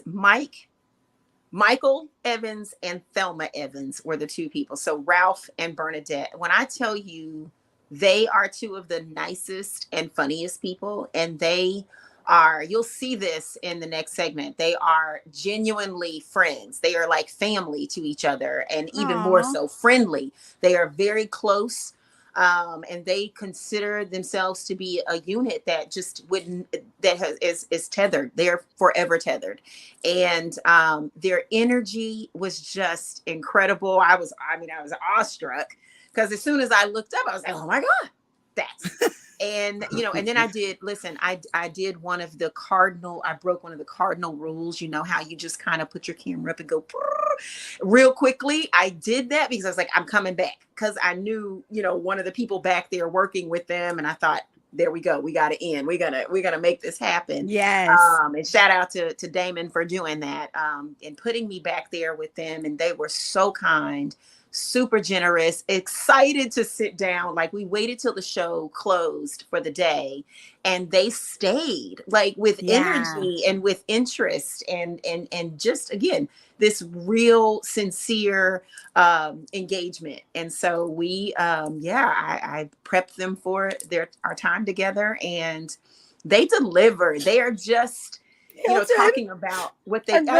Michael Evans and Thelma Evans were the two people. So Ralph and Bernadette. When I tell you, they are two of the nicest and funniest people, and you'll see this in the next segment. They are genuinely friends. They are like family to each other, and even more so friendly. They are very close. And they consider themselves to be a unit that just is tethered. They're forever tethered. And their energy was just incredible. I was awestruck, because as soon as I looked up, I was like, oh my God, that's and and then I did I broke one of the cardinal rules. You know how you just kind of put your camera up and go real quickly. I did that because I was like, I'm coming back, because I knew, one of the people back there working with them, and I thought, there we go, we got to end. We're gonna make this happen. Yes. And shout out to Damon for doing that, and putting me back there with them. And they were so kind, super generous, excited to sit down. Like, we waited till the show closed for the day, and they stayed like with energy and with interest, and just, again, this real sincere engagement. And so we I prepped them for our time together, and they delivered. They are just talking about what they Hilton.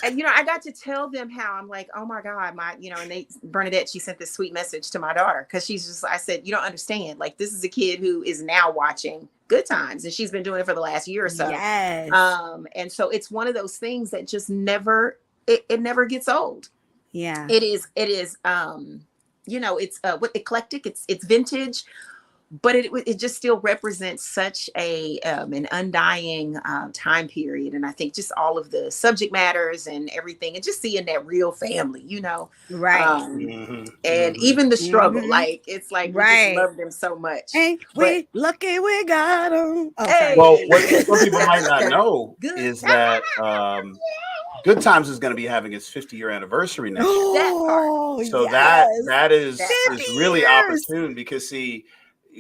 And I got to tell them how I'm like, oh my God, and Bernadette, she sent this sweet message to my daughter, because I said, you don't understand. Like, this is a kid who is now watching Good Times, and she's been doing it for the last year or so. Yes. And so it's one of those things that just never gets old. Yeah. It is it's eclectic, it's vintage, but it just still represents such an undying time period. And I think just all of the subject matters and everything, and just seeing that real family, right. And even the struggle, like, it's like, we just love them so much. We lucky we got them. Well, what people might not know is that Good Times is going to be having its 50-year anniversary next year. So that is really opportune, because see,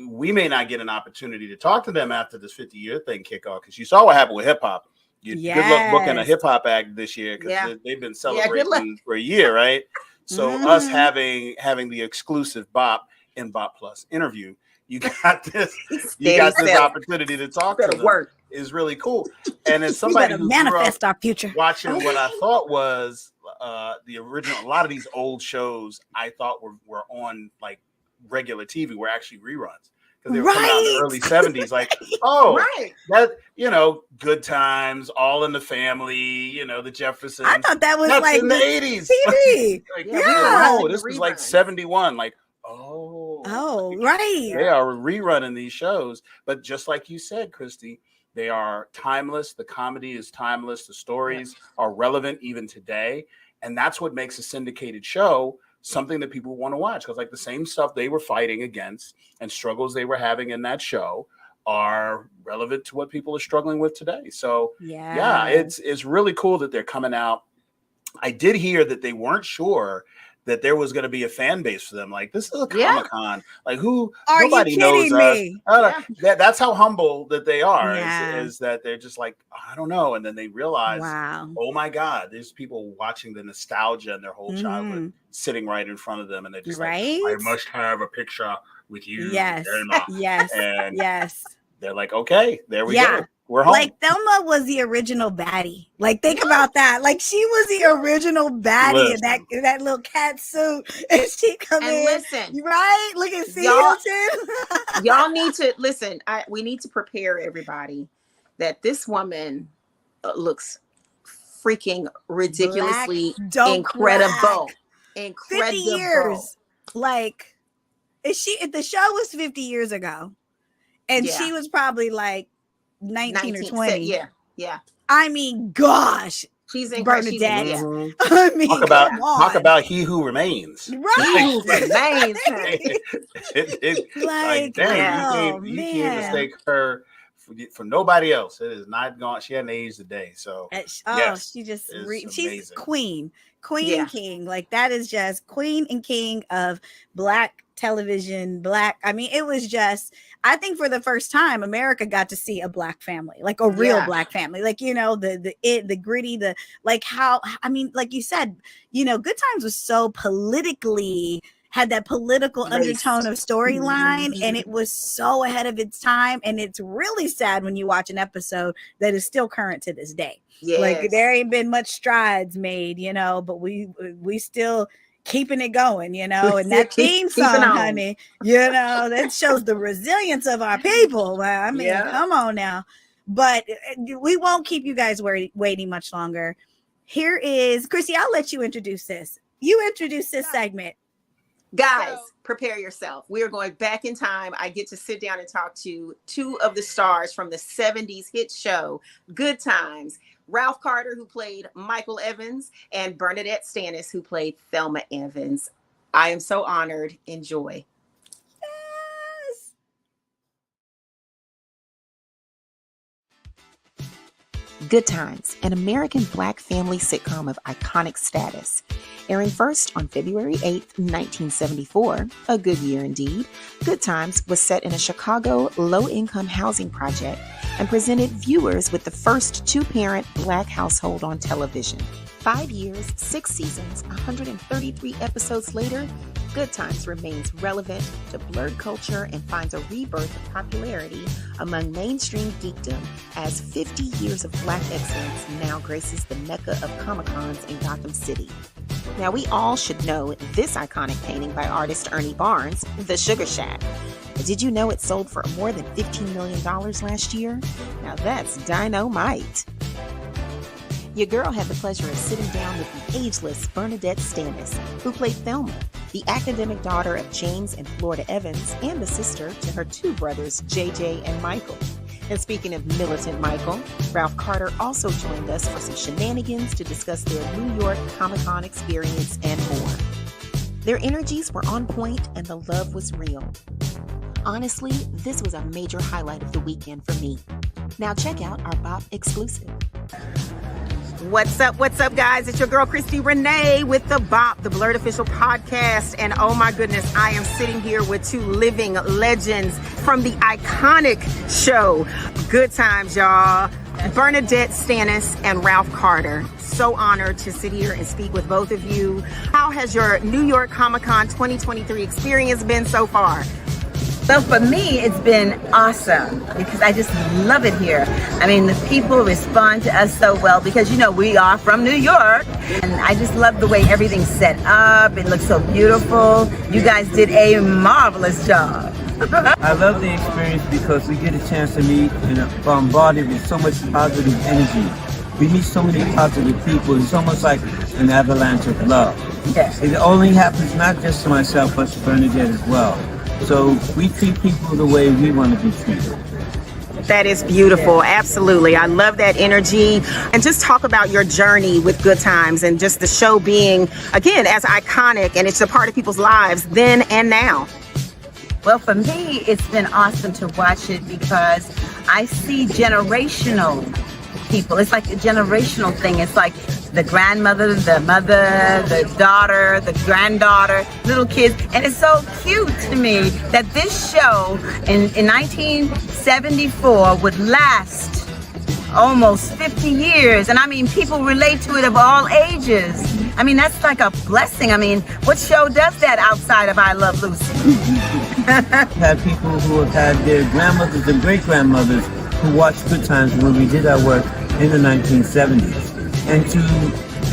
we may not get an opportunity to talk to them after this 50-year thing kick off, because you saw what happened with hip hop. Good luck booking a hip hop act this year, because they've been celebrating for a year, right? So us having the exclusive BOP and BOP Plus interview, you got this opportunity to talk to them. Is really cool. And as somebody who manifest our future, watching what I thought was the original, a lot of these old shows I thought were on like regular TV were actually reruns, because they were coming out in the early 70s. Like, that, Good Times, All in the Family, the Jeffersons. I thought that was like in the 80s. TV. No, this was like 71. Like, right. They are rerunning these shows, but just like you said, Christi, they are timeless. The comedy is timeless. The stories are relevant even today, and that's what makes a syndicated show something that people want to watch, because like the same stuff they were fighting against and struggles they were having in that show are relevant to what people are struggling with today. So it's really cool that they're coming out. I did hear that they weren't sure that there was going to be a fan base for them. Like, this is a Comic-Con. Like, nobody knows us. That's how humble that they are, is that they're just like, I don't know. And then they realize, oh my God, there's people watching the nostalgia and their whole childhood sitting right in front of them. And they're just like, I must have a picture with you. Yes. And they're like, okay, there we go. We're home. Like, Thelma was the original baddie. Like, think about that. Like, she was the original baddie in that little cat suit. And she come in. Listen, right? Look at Hilton. Y'all need to listen. We need to prepare everybody that this woman looks freaking ridiculously incredible. Incredible. 50 years. Like, the show was 50 years ago. And she was probably like 19 or 20. Yeah. I mean, gosh. She's Bernadette. She's I mean, talk about he who remains. Right. He who remains. Like, dang, you can't mistake her for nobody else. It is not gone. She hadn't aged a day. So she just she's queen and king. Like, that is just queen and king of Black television. I mean, it was just, I think for the first time, America got to see a Black family, like a real Black family, like, you know, the gritty, like you said, you know, Good Times was so politically, had that political undertone of storyline, and it was so ahead of its time. And it's really sad when you watch an episode that is still current to this day. Like, there ain't been much strides made, you know, but we still keeping it going, you know, and that theme song, honey, you know, that shows the resilience of our people. Well, I mean, come on now. But we won't keep you guys waiting much longer. Here is Christi. I'll let you introduce this. You introduce this segment. Guys, prepare yourself. We are going back in time. I get to sit down and talk to two of the stars from the 70s hit show, Good Times. Ralph Carter, who played Michael Evans, and Bernadette Stanis, who played Thelma Evans. I am so honored. Enjoy. Good Times, an American Black family sitcom of iconic status. Airing first on February 8th, 1974, a good year indeed, Good Times was set in a Chicago low-income housing project and presented viewers with the first two-parent Black household on television. 5 years, 6 seasons, 133 episodes later, Good Times remains relevant to BLERD culture and finds a rebirth of popularity among mainstream geekdom as 50 years of Black excellence now graces the mecca of Comic-Cons in Gotham City. Now, we all should know this iconic painting by artist Ernie Barnes, The Sugar Shack. Did you know it sold for more than $15 million last year? Now that's dynamite. Your girl had the pleasure of sitting down with the ageless Bernadette Stanis, who played Thelma, the academic daughter of James and Florida Evans, and the sister to her two brothers, JJ and Michael. And speaking of militant Michael, Ralph Carter also joined us for some shenanigans to discuss their New York Comic-Con experience and more. Their energies were on point and the love was real. Honestly, this was a major highlight of the weekend for me. Now check out our BOP exclusive. What's up, guys? It's your girl, Christi Renee, with the BOP, the BLERD official podcast. And oh my goodness, I am sitting here with two living legends from the iconic show, Good Times, y'all. Bernadette Stanis and Ralph Carter. So honored to sit here and speak with both of you. How has your New York Comic-Con 2023 experience been so far? So for me, it's been awesome because I just love it here. I mean, the people respond to us so well because, you know, we are from New York. And I just love the way everything's set up. It looks so beautiful. You guys did a marvelous job. I love the experience because we get a chance to meet and bombarded with so much positive energy. We meet so many positive people. It's almost like an avalanche of love. Yes. It only happens not just to myself, but to Bernadette as well. So we treat people the way we want to be treated. That is beautiful. Absolutely. I love that energy. And just talk about your journey with Good Times and just the show being, again, as iconic, and it's a part of people's lives then and now. Well, for me, it's been awesome to watch it because I see generational people. It's like a generational thing. It's like the grandmother, the mother, the daughter, the granddaughter, little kids. And it's so cute to me that this show in 1974 would last almost 50 years. And I mean, people relate to it of all ages. I mean, that's like a blessing. I mean, what show does that outside of I Love Lucy? Had people who have had their grandmothers and great-grandmothers who watched Good Times when we did our work in the 1970s. And to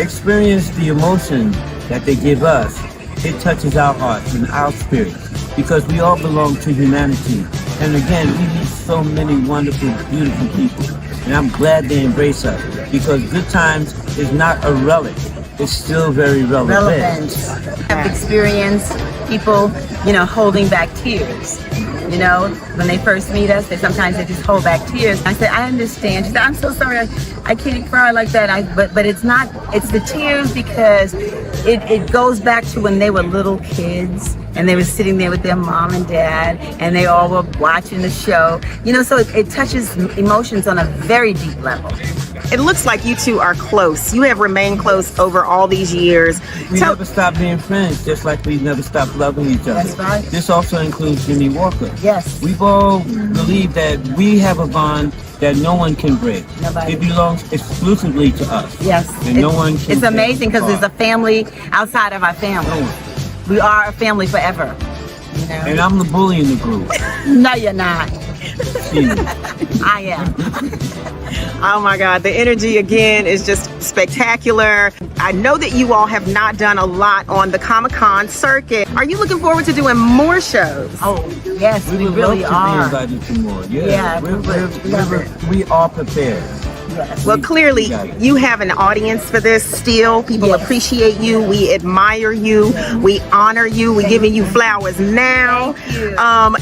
experience the emotion that they give us, it touches our hearts and our spirits because we all belong to humanity. And again, we meet so many wonderful, beautiful people. And I'm glad they embrace us because Good Times is not a relic. It's still very relevant. I've experienced people, you know, holding back tears. You know, when they first meet us, sometimes they just hold back tears. I said, I understand. She said, I'm so sorry, I can't cry like that. But it's not, it's the tears because it goes back to when they were little kids and they were sitting there with their mom and dad and they all were watching the show. You know, so it touches emotions on a very deep level. It looks like you two are close. You have remained close over all these years. We never stopped being friends, just like we never stopped loving each other. That's right. This also includes Jimmy Walker. Yes. We've all believed that we have a bond that no one can break. Nobody. It belongs exclusively to us. Yes. And no one can. It's amazing because there's a family outside of our family. We are a family forever. You know? And I'm the bully in the group. No, you're not. I am. Oh my God, the energy again is just spectacular. I know that you all have not done a lot on the Comic-Con circuit. Are you looking forward to doing more shows? Oh, yes, we would really love to are. be invited to more. Yeah, we are prepared. Yes. Well, clearly you have an audience for this still. People appreciate you. We admire you. We honor you. We're giving you flowers now.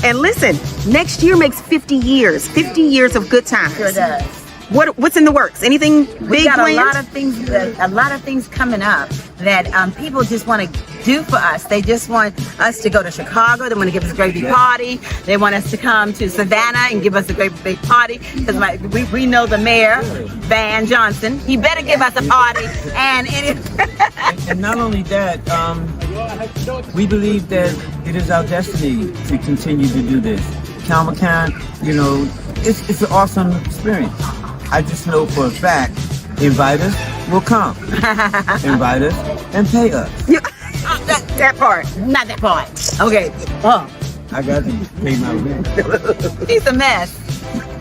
And listen, next year makes 50 years. 50 years of Good Times. Sure does. What's in the works? Anything big We got planned? a lot of things coming up that people just want to do for us. They just want us to go to Chicago. They want to give us a great big party. They want us to come to Savannah and give us a great big party because we know the mayor, Van Johnson. He better give us a party. And not only that, we believe that it is our destiny to continue to do this. Comic-Con, you know, it's an awesome experience. I just know for a fact, invite us, we'll come. Invite us and pay us. That part. Not that part. Okay. Oh. I got to pay my rent. He's a mess.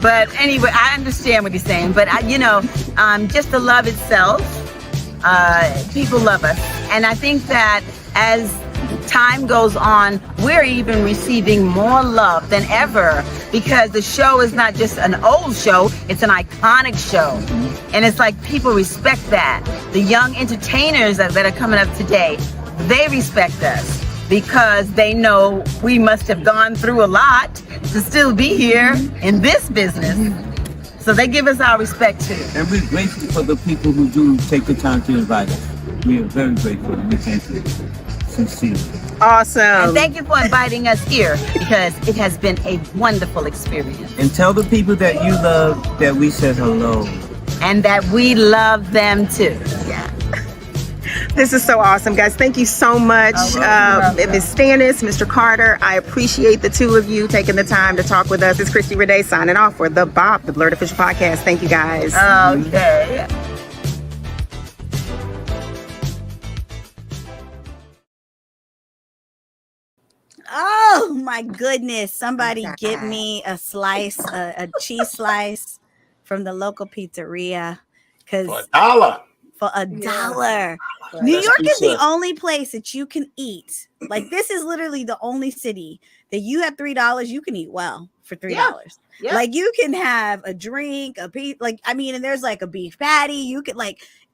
But anyway, I understand what he's saying. But, just the love itself, people love us. And I think that as time goes on, we're even receiving more love than ever because the show is not just an old show, it's an iconic show. And it's like people respect that. The young entertainers that are coming up today, they respect us because they know we must have gone through a lot to still be here in this business. So they give us our respect too. And we're grateful for the people who do take the time to invite us. We are very grateful and we thank you. Awesome. And thank you for inviting us here because it has been a wonderful experience. And tell the people that you love that we said hello. And that we love them too. Yeah. This is so awesome, guys. Thank you so much. Ms. Stannis, Mr. Carter, I appreciate the two of you taking the time to talk with us. It's Christi Renee signing off for the BOP, the BLERD Official Podcast. Thank you, guys. Okay. Oh my goodness. Somebody get me a slice, a cheese slice from the local pizzeria. For $1. For $1. New York is the only place that you can eat. Like, this is literally the only city that you have $3, you can eat well for $3. Yeah. Like, you can have a drink, and there's like a beef patty. You could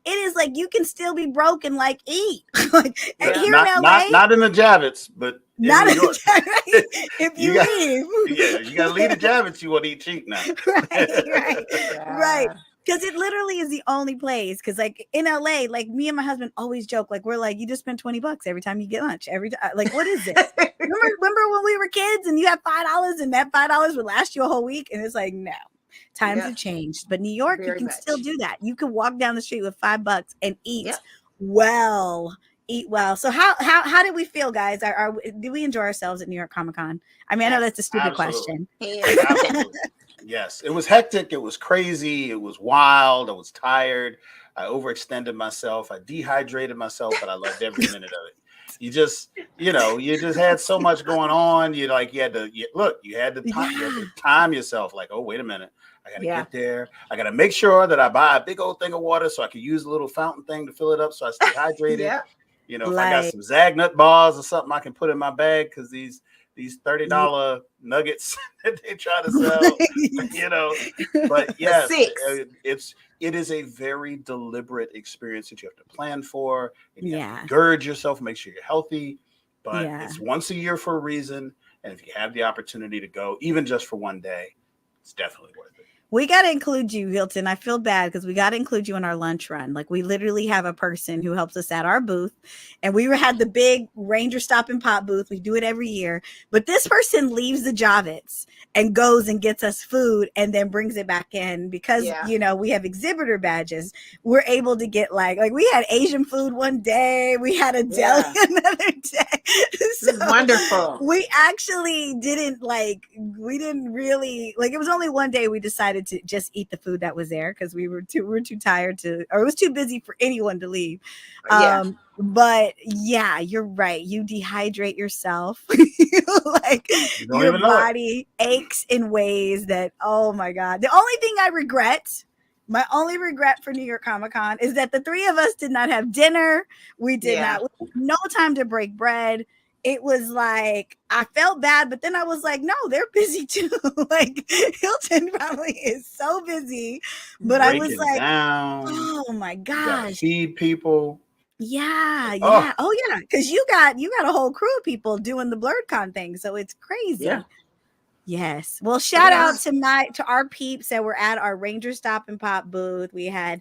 it is like you can still be broke and like eat. And here in LA, not in the Javits, but not in New York. If you leave. You gotta leave the Javits, you want to eat cheap now. Right. Because it literally is the only place. Because like in LA, like me and my husband always joke, like we're like, you just spend $20 every time you get lunch. Every time, like, what is this? remember when we were kids and you had $5 and that $5 would last you a whole week? And it's like, no. Times have changed, but New York, you can still do that. You can walk down the street with $5 and eat well. Eat well. So how did we feel, guys? Did we enjoy ourselves at New York Comic Con? I mean, I know that's a stupid question. Absolutely. Yes, it was hectic. It was crazy. It was wild. I was tired. I overextended myself. I dehydrated myself, but I loved every minute of it. You just had so much going on. You had to time yourself. Like, oh, wait a minute. I got to get there. I got to make sure that I buy a big old thing of water so I can use a little fountain thing to fill it up so I stay hydrated. If I got some Zagnut bars or something I can put in my bag, because these $30 nuggets that they try to sell, but yes, it is a very deliberate experience that you have to plan for. And you have to gird yourself, make sure you're healthy, but it's once a year for a reason. And if you have the opportunity to go, even just for one day, it's definitely worth it. We got to include you, Hilton. I feel bad because we got to include you in our lunch run. Like, we literally have a person who helps us at our booth, and we had the big Ranger Stop and Pop booth. We do it every year, but this person leaves the Javits and goes and gets us food and then brings it back in because, we have exhibitor badges. We're able to get like we had Asian food one day. We had a deli another day. So wonderful. We actually didn't really it was only one day we decided to just eat the food that was there because we were too tired to, or it was too busy for anyone to leave. But you're right. You dehydrate yourself. Your body aches in ways that, oh my God. The only thing my only regret for New York Comic Con is that the three of us did not have dinner. We did not, no time to break bread. It was like, I felt bad, but then I was like, no, they're busy too. Like, Hilton probably is so busy, but I was like, oh my gosh. Feed people. Yeah. Oh yeah. Cause you got a whole crew of people doing the BLERD thing. So it's crazy. Yeah. Yes. Well, shout out to our peeps that were at our Ranger Stop and Pop booth. We had,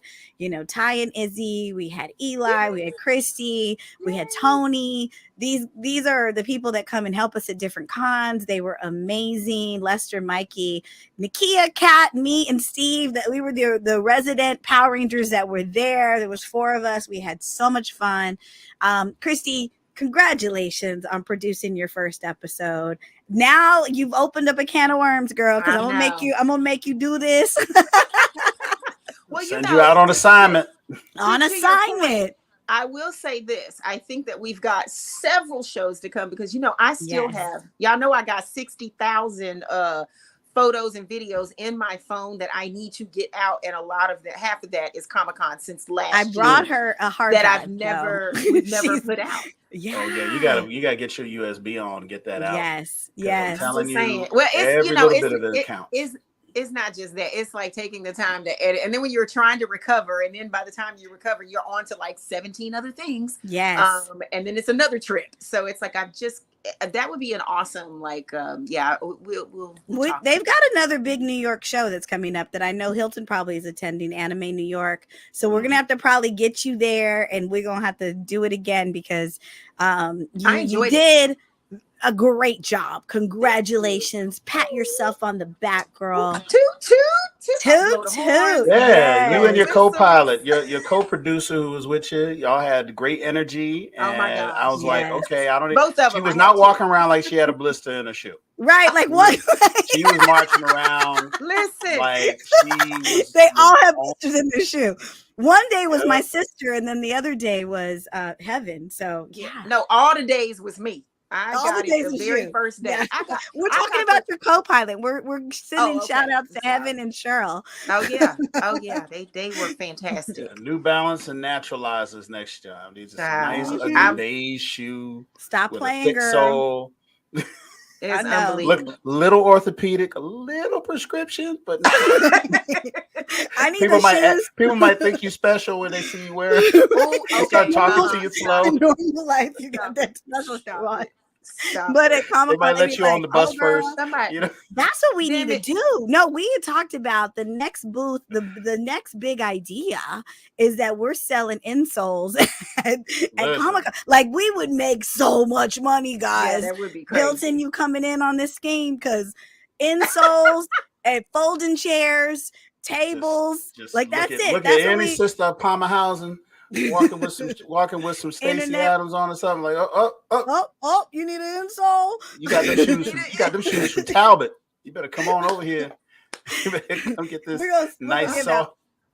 Ty and Izzy, we had Eli, we had Christy, we had Tony. These are the people that come and help us at different cons. They were amazing. Lester, Mikey, Nakia, Kat, me, and Steve. That we were the resident Power Rangers that were there. There was 4 of us. We had so much fun. Christy, congratulations on producing your first episode. Now you've opened up a can of worms, girl, because I'm gonna make you do this. Well, send you out on assignment. I will say this. I think that we've got several shows to come because I still have, y'all know, I got 60,000 photos and videos in my phone that I need to get out, and half of that is Comic-Con since last year. I brought her a hard drive we've never put out. Yeah. Oh, yeah, you gotta get your USB on and get that out. Yes. I'm telling you, well, it's every little bit of it counts. It's not just that. It's like taking the time to edit, and then when you're trying to recover, and then by the time you recover, you're on to like 17 other things. Yes. And then it's another trip. So it's like that would be an awesome we'll they've got another big New York show that's coming up that I know Hilton probably is attending, Anime New York. So we're gonna have to probably get you there, and we're gonna have to do it again because you did a great job. Congratulations. Pat yourself on the back, girl. Toot. Yeah, you and your co-pilot, your co-producer who was with you, y'all had great energy. And I was like, okay, both of them. She was not walking around like she had a blister in her shoe. Right, like what? She was marching around. Listen, like they all have blisters in their shoe. One day was my sister, and then the other day was Heaven. So no, all the days was me. I all got the days it the very first day. Yeah. We're talking about your co-pilot. We're sending shout outs to Heaven and Cheryl. Oh yeah, they were fantastic. Yeah, New Balance and Naturalizers next time. These are some nice beige shoe. Stop with playing, a thick girl. sole. It's unbelievable. Look, little orthopedic, a little prescription, but I need people might think you special when they see you wear it. Start talking to you slow. In normal life, you got that special shot on. But at Comic-Con, they might let you on the bus first. That's what we need to do. No, we had talked about the next booth. The next big idea is that we're selling insoles at Comic-Con. Like, we would make so much money, guys. Yeah, that would be crazy. Hilton, you coming in on this scheme because insoles and folding chairs, tables. Just like that's it. Look That's at any sister of Palmerhausen walking with some Stacey Adams on or something like oh, you need an insole. You got them shoes from Talbot. You better come on over here. Come get this nice soft.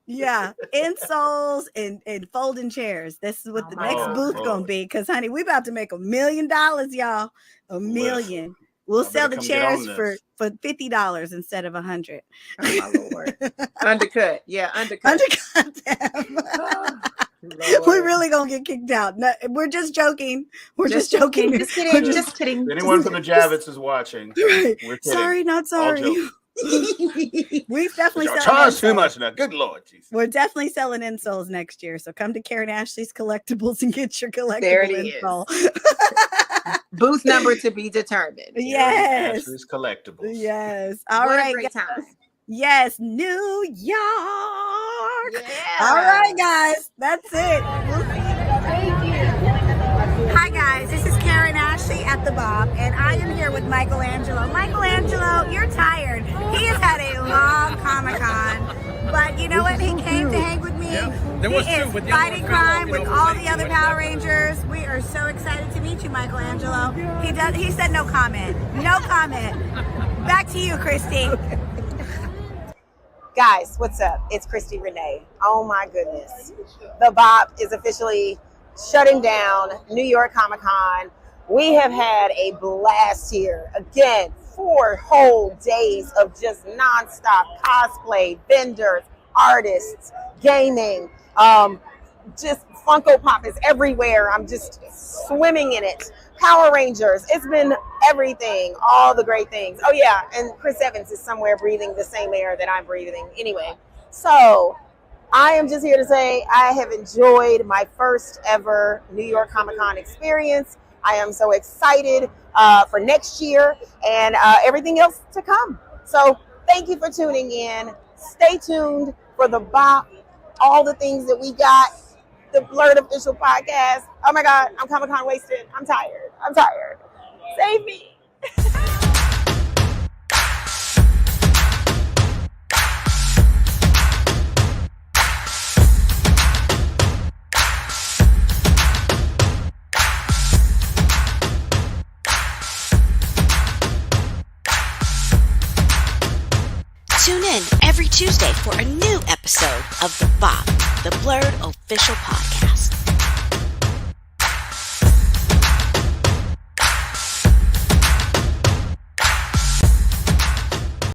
Yeah, insoles and folding chairs. This is what the next booth gonna be. Because honey, we about to make $1 million, y'all. $1 million. We'll sell the chairs for $50 instead of $100. Oh my Lord. Undercut. Yeah, undercut them. We're really gonna get kicked out. No, we're just joking. We're just joking. Just kidding. Just kidding. If anyone from the Javits is watching, right. We're kidding. Sorry, not sorry. We've definitely charged too much now. Good Lord, Jesus. We're definitely selling insoles next year. So come to Karan Ashley's Collectibles and get your collectible there it insole. Is. Booth number to be determined. Yes. Ashley's Collectibles. Yes. All right. Great time. Yes, New York. Yeah. All right, guys. That's it. We'll see you. Thank you. Hi, guys. This is Karan Ashley at the BOP, and I am here with Michelangelo. Michelangelo, you're tired. He has had a long Comic-Con, but you know what? He came to hang with me. There was he is fighting crime with all the other Power Rangers. We are so excited to meet you, Michelangelo. He said no comment. No comment. Back to you, Christy. Guys, what's up? It's Christi Renee. Oh my goodness. The BOP is officially shutting down New York Comic Con. We have had a blast here. Again, 4 whole days of just nonstop cosplay, vendors, artists, gaming, just Funko Pop is everywhere. I'm just swimming in it. Power Rangers. It's been everything, all the great things. Oh yeah, and Chris Evans is somewhere breathing the same air that I'm breathing. Anyway, so I am just here to say I have enjoyed my first ever New York Comic Con experience. I am so excited for next year and everything else to come. So thank you for tuning in. Stay tuned for the BOP, all the things that we got. The BLERD official podcast. Oh my God, I'm Comic-Con wasted. I'm tired. Save me. Tune in every Tuesday for a new episode of The BOP, the BLERD official podcast.